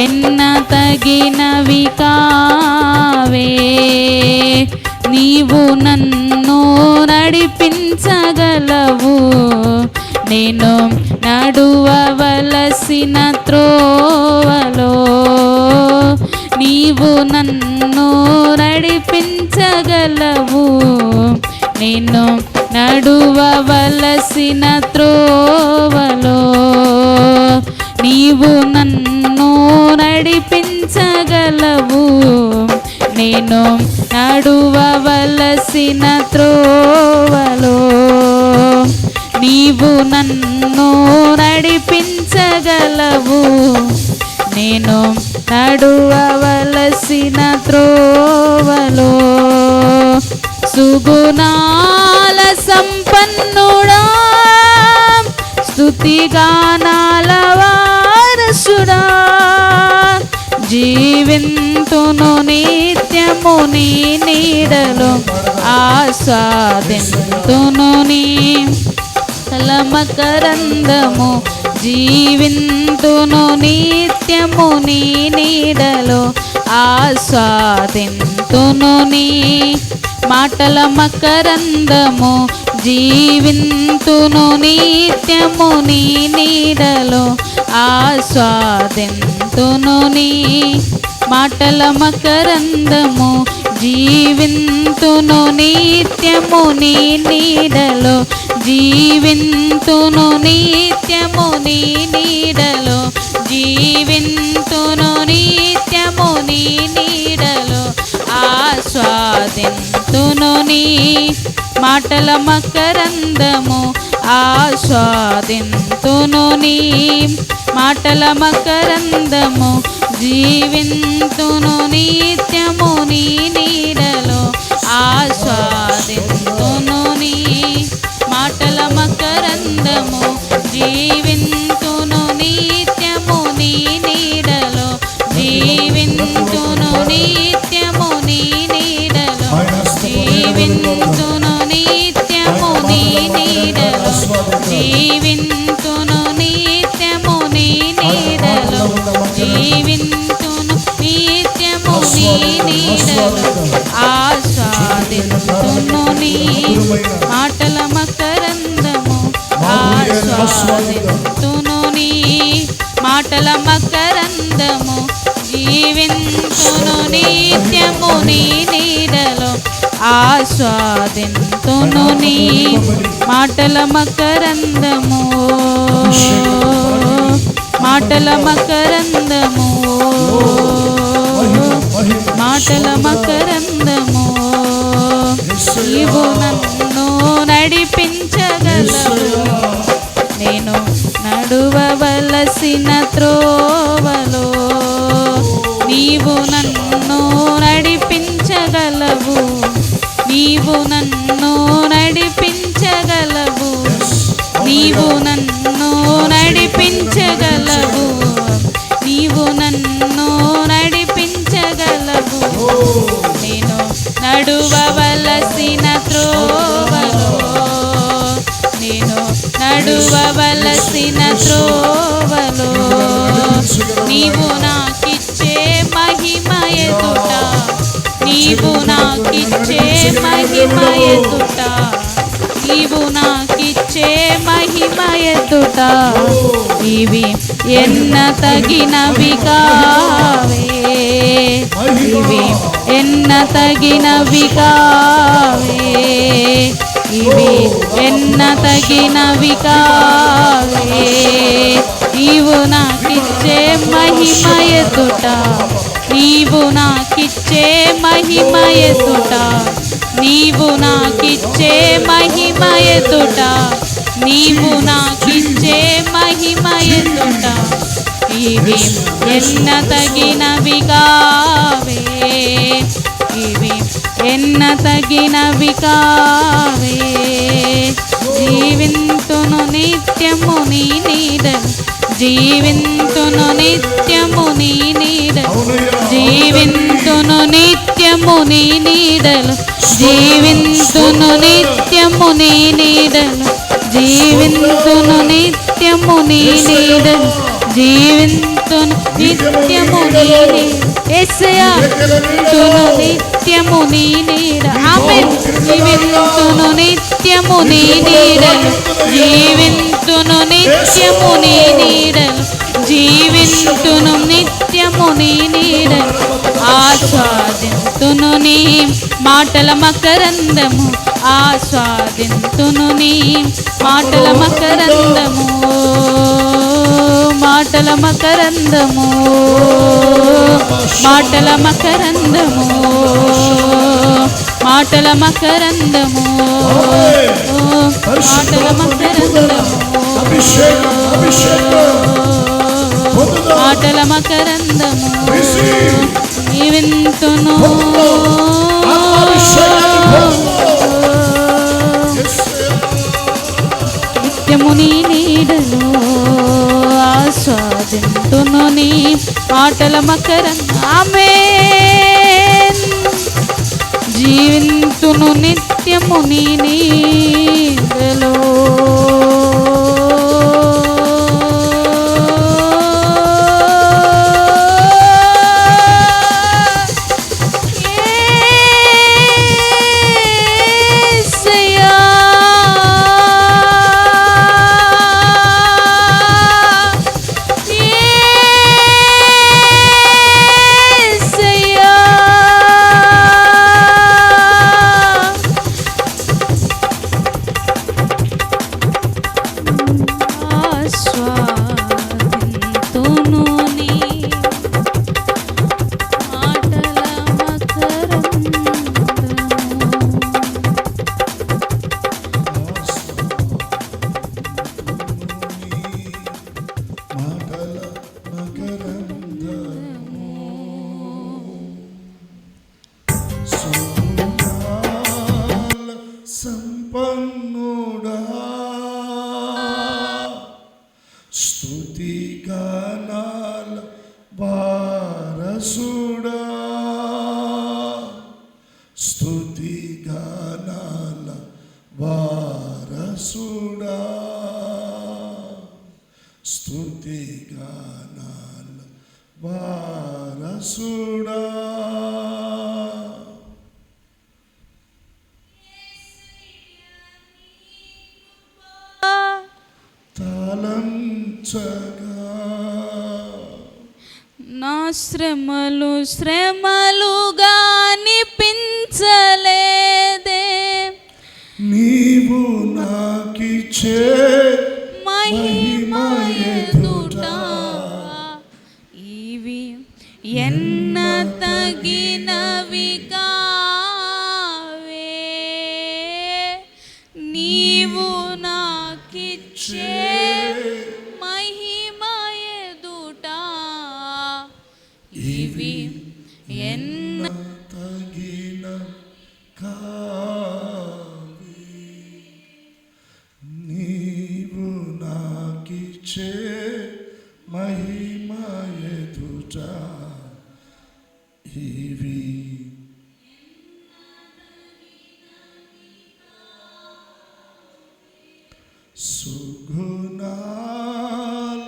ఎన్న తగినవి కావే. నీవు నన్ను నడిపించగలవు, నడిపించగలవు. నేను నడువవలసిన త్రోవలో నీవు నన్ను నడిపించగలవు. నేను నడువవలసిన త్రోవలో నీవు నన్ను నడిపించగలవు. నేను నడువవలసిన త్రోవలో నీవు నన్ను నడిపించగలవు. నేను నడువవలసిన త్రోవలో సుగుణాల సంపన్నుడా, స్తుతిగానాల వారసుడా, జీవింతును నిత్యము నీ నీడలో ఆస్వాదింతును నీ మకరందము. జీవింతును నిత్యము నీ నీడలో ఆస్వాదింతును నీ మాటల మకరందము. జీవింతును నిత్యము నీ నీడలో ఆస్వాదింతును నీ మాటల మకరందము. జీవింతును నిత్యము నీ నీడలో, జీవింతును నిత్యము నీ నీడలో, జీవింతును నిత్యము నీ నీడలో ఆస్వాదింతును నీ మాటల మకరందము. ఆస్వాదింతును నీ మాటల మకరందము. జీవింతును నిత్యము నీ నీడలో ఆస్వాదింతును నీ మాటల మకరందము. జీవింతును నిత్యము నీ నీడలో, జీవింతును నిత్యము నీ నీడలో, జీవింతును నిత్యము నీ నీడలో, జీవింతును నిత్యము నీ నీడలో, జీవింతును నిత్యము నీ నీడలో ఆస్వాదింతును నీ మాటల మకరందము. ఆస్వాదింతును నీ మాటల మకరందము. జీవింతును నిత్యము నీ నీడలో ఆస్వాదింతును నీ మాటల మకరందము. మాటల మకరందము. మాటల మకరందము. నీవు నన్ను నడిపించగలవు. నేను నడువవలసిన త్రోవలో నీవు నన్ను నడిపించగలవు. నీవు నన్ను నడిపించగలవు. నీవు నన్ను నడిపించగలవు. నీవు నన్ను నడిపించగలవు. నేను నడువవలసిన త్రోవలో, నేను నడువవలసిన త్రోవలో నీవు నాకిచ్చే మహిమ ఎదుట, నీవు నాకిచ్చే మహిమ ఎదుట, నీవు నాకిచ్చే మహిమ ఎదుట ఇవి ఎన్న తగినవి కావే. ఇవి ఎన్న తగినవి కావే. ఇవి ఎన్న తగినవి కావే. నీవు నాకిచ్చే మహిమ ఎదుట, నీవు నాకిచ్చే మహిమ ఎదుట, నీవు నాకిచ్చే మహిమ ఎదుట, నీవు నాకిచ్చే మహిమ ఎదుట ఇవి ఎన్న తగినవి కావే. ఇవి ఎన్న తగినవి కావే. జీవింతును నిత్యము నీ నీడలు, జీవింతును నిత్యము నీ నీడలు, జీవింతును నిత్యము నీ నీడలు, జీవింతును నిత్యము నీ నీడలు, జీవింతును నిత్యము నీ నీడలు, జీవింతును నిత్యము నీ యేసయ్యా జీవింతును నిత్యము నీ నీడ ఆమేన్ జీవింతును నిత్యము నీ నీడలు జీవింతును నిత్యము నీ నీడలు జీవింతును నిత్యము నీ నీడలు ఆస్వాదింతును నీ మాటల మకరందము ఆస్వాదింతును నీ మాటల మకరందము మాటల మకరందము మాటల మకరందము మాటల మకరందము మాటల మకరందము మాటల మకరందము జీవింతును నిత్యము నీ నీడలు ఆస్వాదింతును నీ మాటల మకరందము ఆమేన్ జీవింతును నిత్యము నీ నీడలో సంపన్నుడా స్తుతి గానాల వారసుడా స్తుతి గానాల వారసుడా స్తుతి గానాల వారసుడా నా శ్రమలు శ్రమలుగా అనిపించలేదే నీవు నాకిచ్చే మహిమ ఎదుట ఇవి ఎన్న తగినవి కావే నీవు నాకిచ్చే మహిమ ఎదుట ఇవి ఎన్న తగిన కావి నీవు నాకిచ్చే మహిమ ఎదుట ఇవి సుగుణాల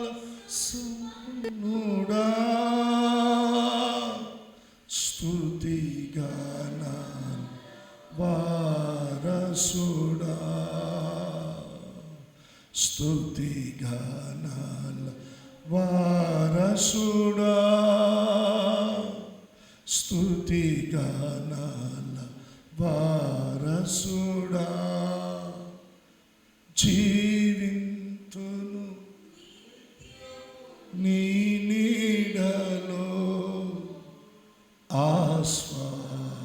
సంపన్నుడా స్తుతి గానాల వారసుడా స్తుతి గానాల వారసుడా స్తుతి గానాల వారసుడా జీవింతును నీ నీడలో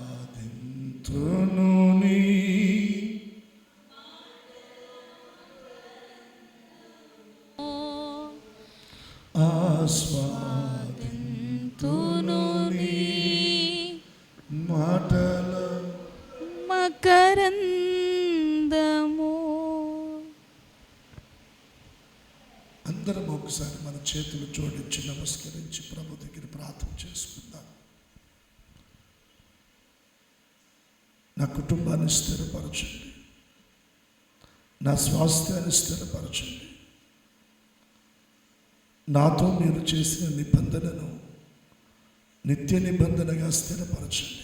ఆస్వాదింతును నీ ఆస్వాదింతును నీ మాటల మకరందము. అందరం ఒకసారి మన చేతులు జోడించి నమస్కరించి ప్రభు దగ్గర ప్రార్థన చేసుకుందాం. నా కుటుంబాన్ని స్థిరపరచండి, నా స్వాస్థ్యాన్ని స్థిరపరచండి, నాతో మీరు చేసిన నిబంధనను నిత్య నిబంధనగా స్థిరపరచండి.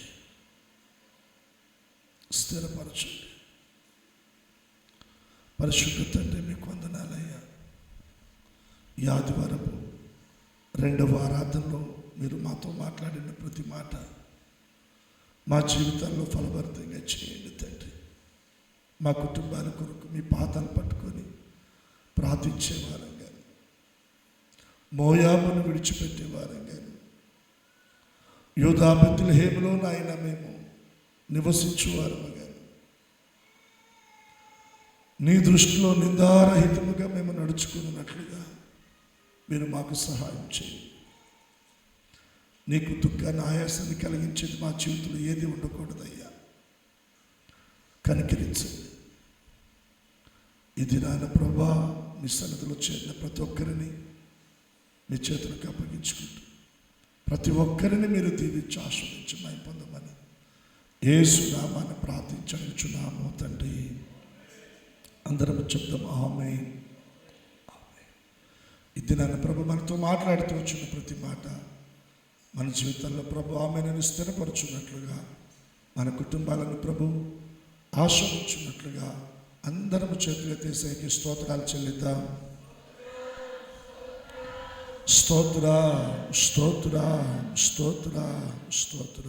పరిశుద్ధ తండ్రి, మీకు వందనాలయ్యా. ఈ ఆదివారపు 2వ ఆరాధనలో మీరు మాతో మాట్లాడిన ప్రతి మాట మా జీవితాల్లో ఫలభరితంగా చేయండి తండ్రి. మా కుటుంబాల కొరకు మీ పాదాలు పట్టుకొని ప్రార్థించేవారం కానీ, మోయాబును విడిచిపెట్టేవారం కానీ, యూదా బెత్లెహేములో నాయన మేము నివసించువారము కానీ, నీ దృష్టిలో నిందారహితముగా మేము నడుచుకున్నట్లుగా మీరు మాకు సహాయం చేయండి. నీకు దుఃఖాన్ని, ఆయాసాన్ని కలిగించేది మా జీవితంలో ఏది ఉండకూడదయ్యా. కనికరించండి. ఇది నాయన ప్రభా, మీ సన్నిధిలో చేరిన ప్రతి ఒక్కరిని మీ చేతులకు అప్పగించుకుంటూ ప్రతి ఒక్కరిని మీరు దీవించి ఆస్వాదించి మహిమ పొందమని యేసు నామాన్ని ప్రార్థించుచున్నాము తండ్రి. అందరం చెప్దాం ఆమేన్. ఇది నాన్న ప్రభు మనతో మాట్లాడుతూ వచ్చిన ప్రతి మాట మన జీవితాల్లో ప్రభు ఆమెను స్థిరపరచున్నట్లుగా, మన కుటుంబాలను ప్రభు ఆస్వాదించున్నట్లుగా అందరము చేతులెత్తి యేసయ్యకి స్తోత్రాలు చెల్లిద్దాం. స్తోత్ర స్తోత్ర స్తోత్ర స్తోత్ర.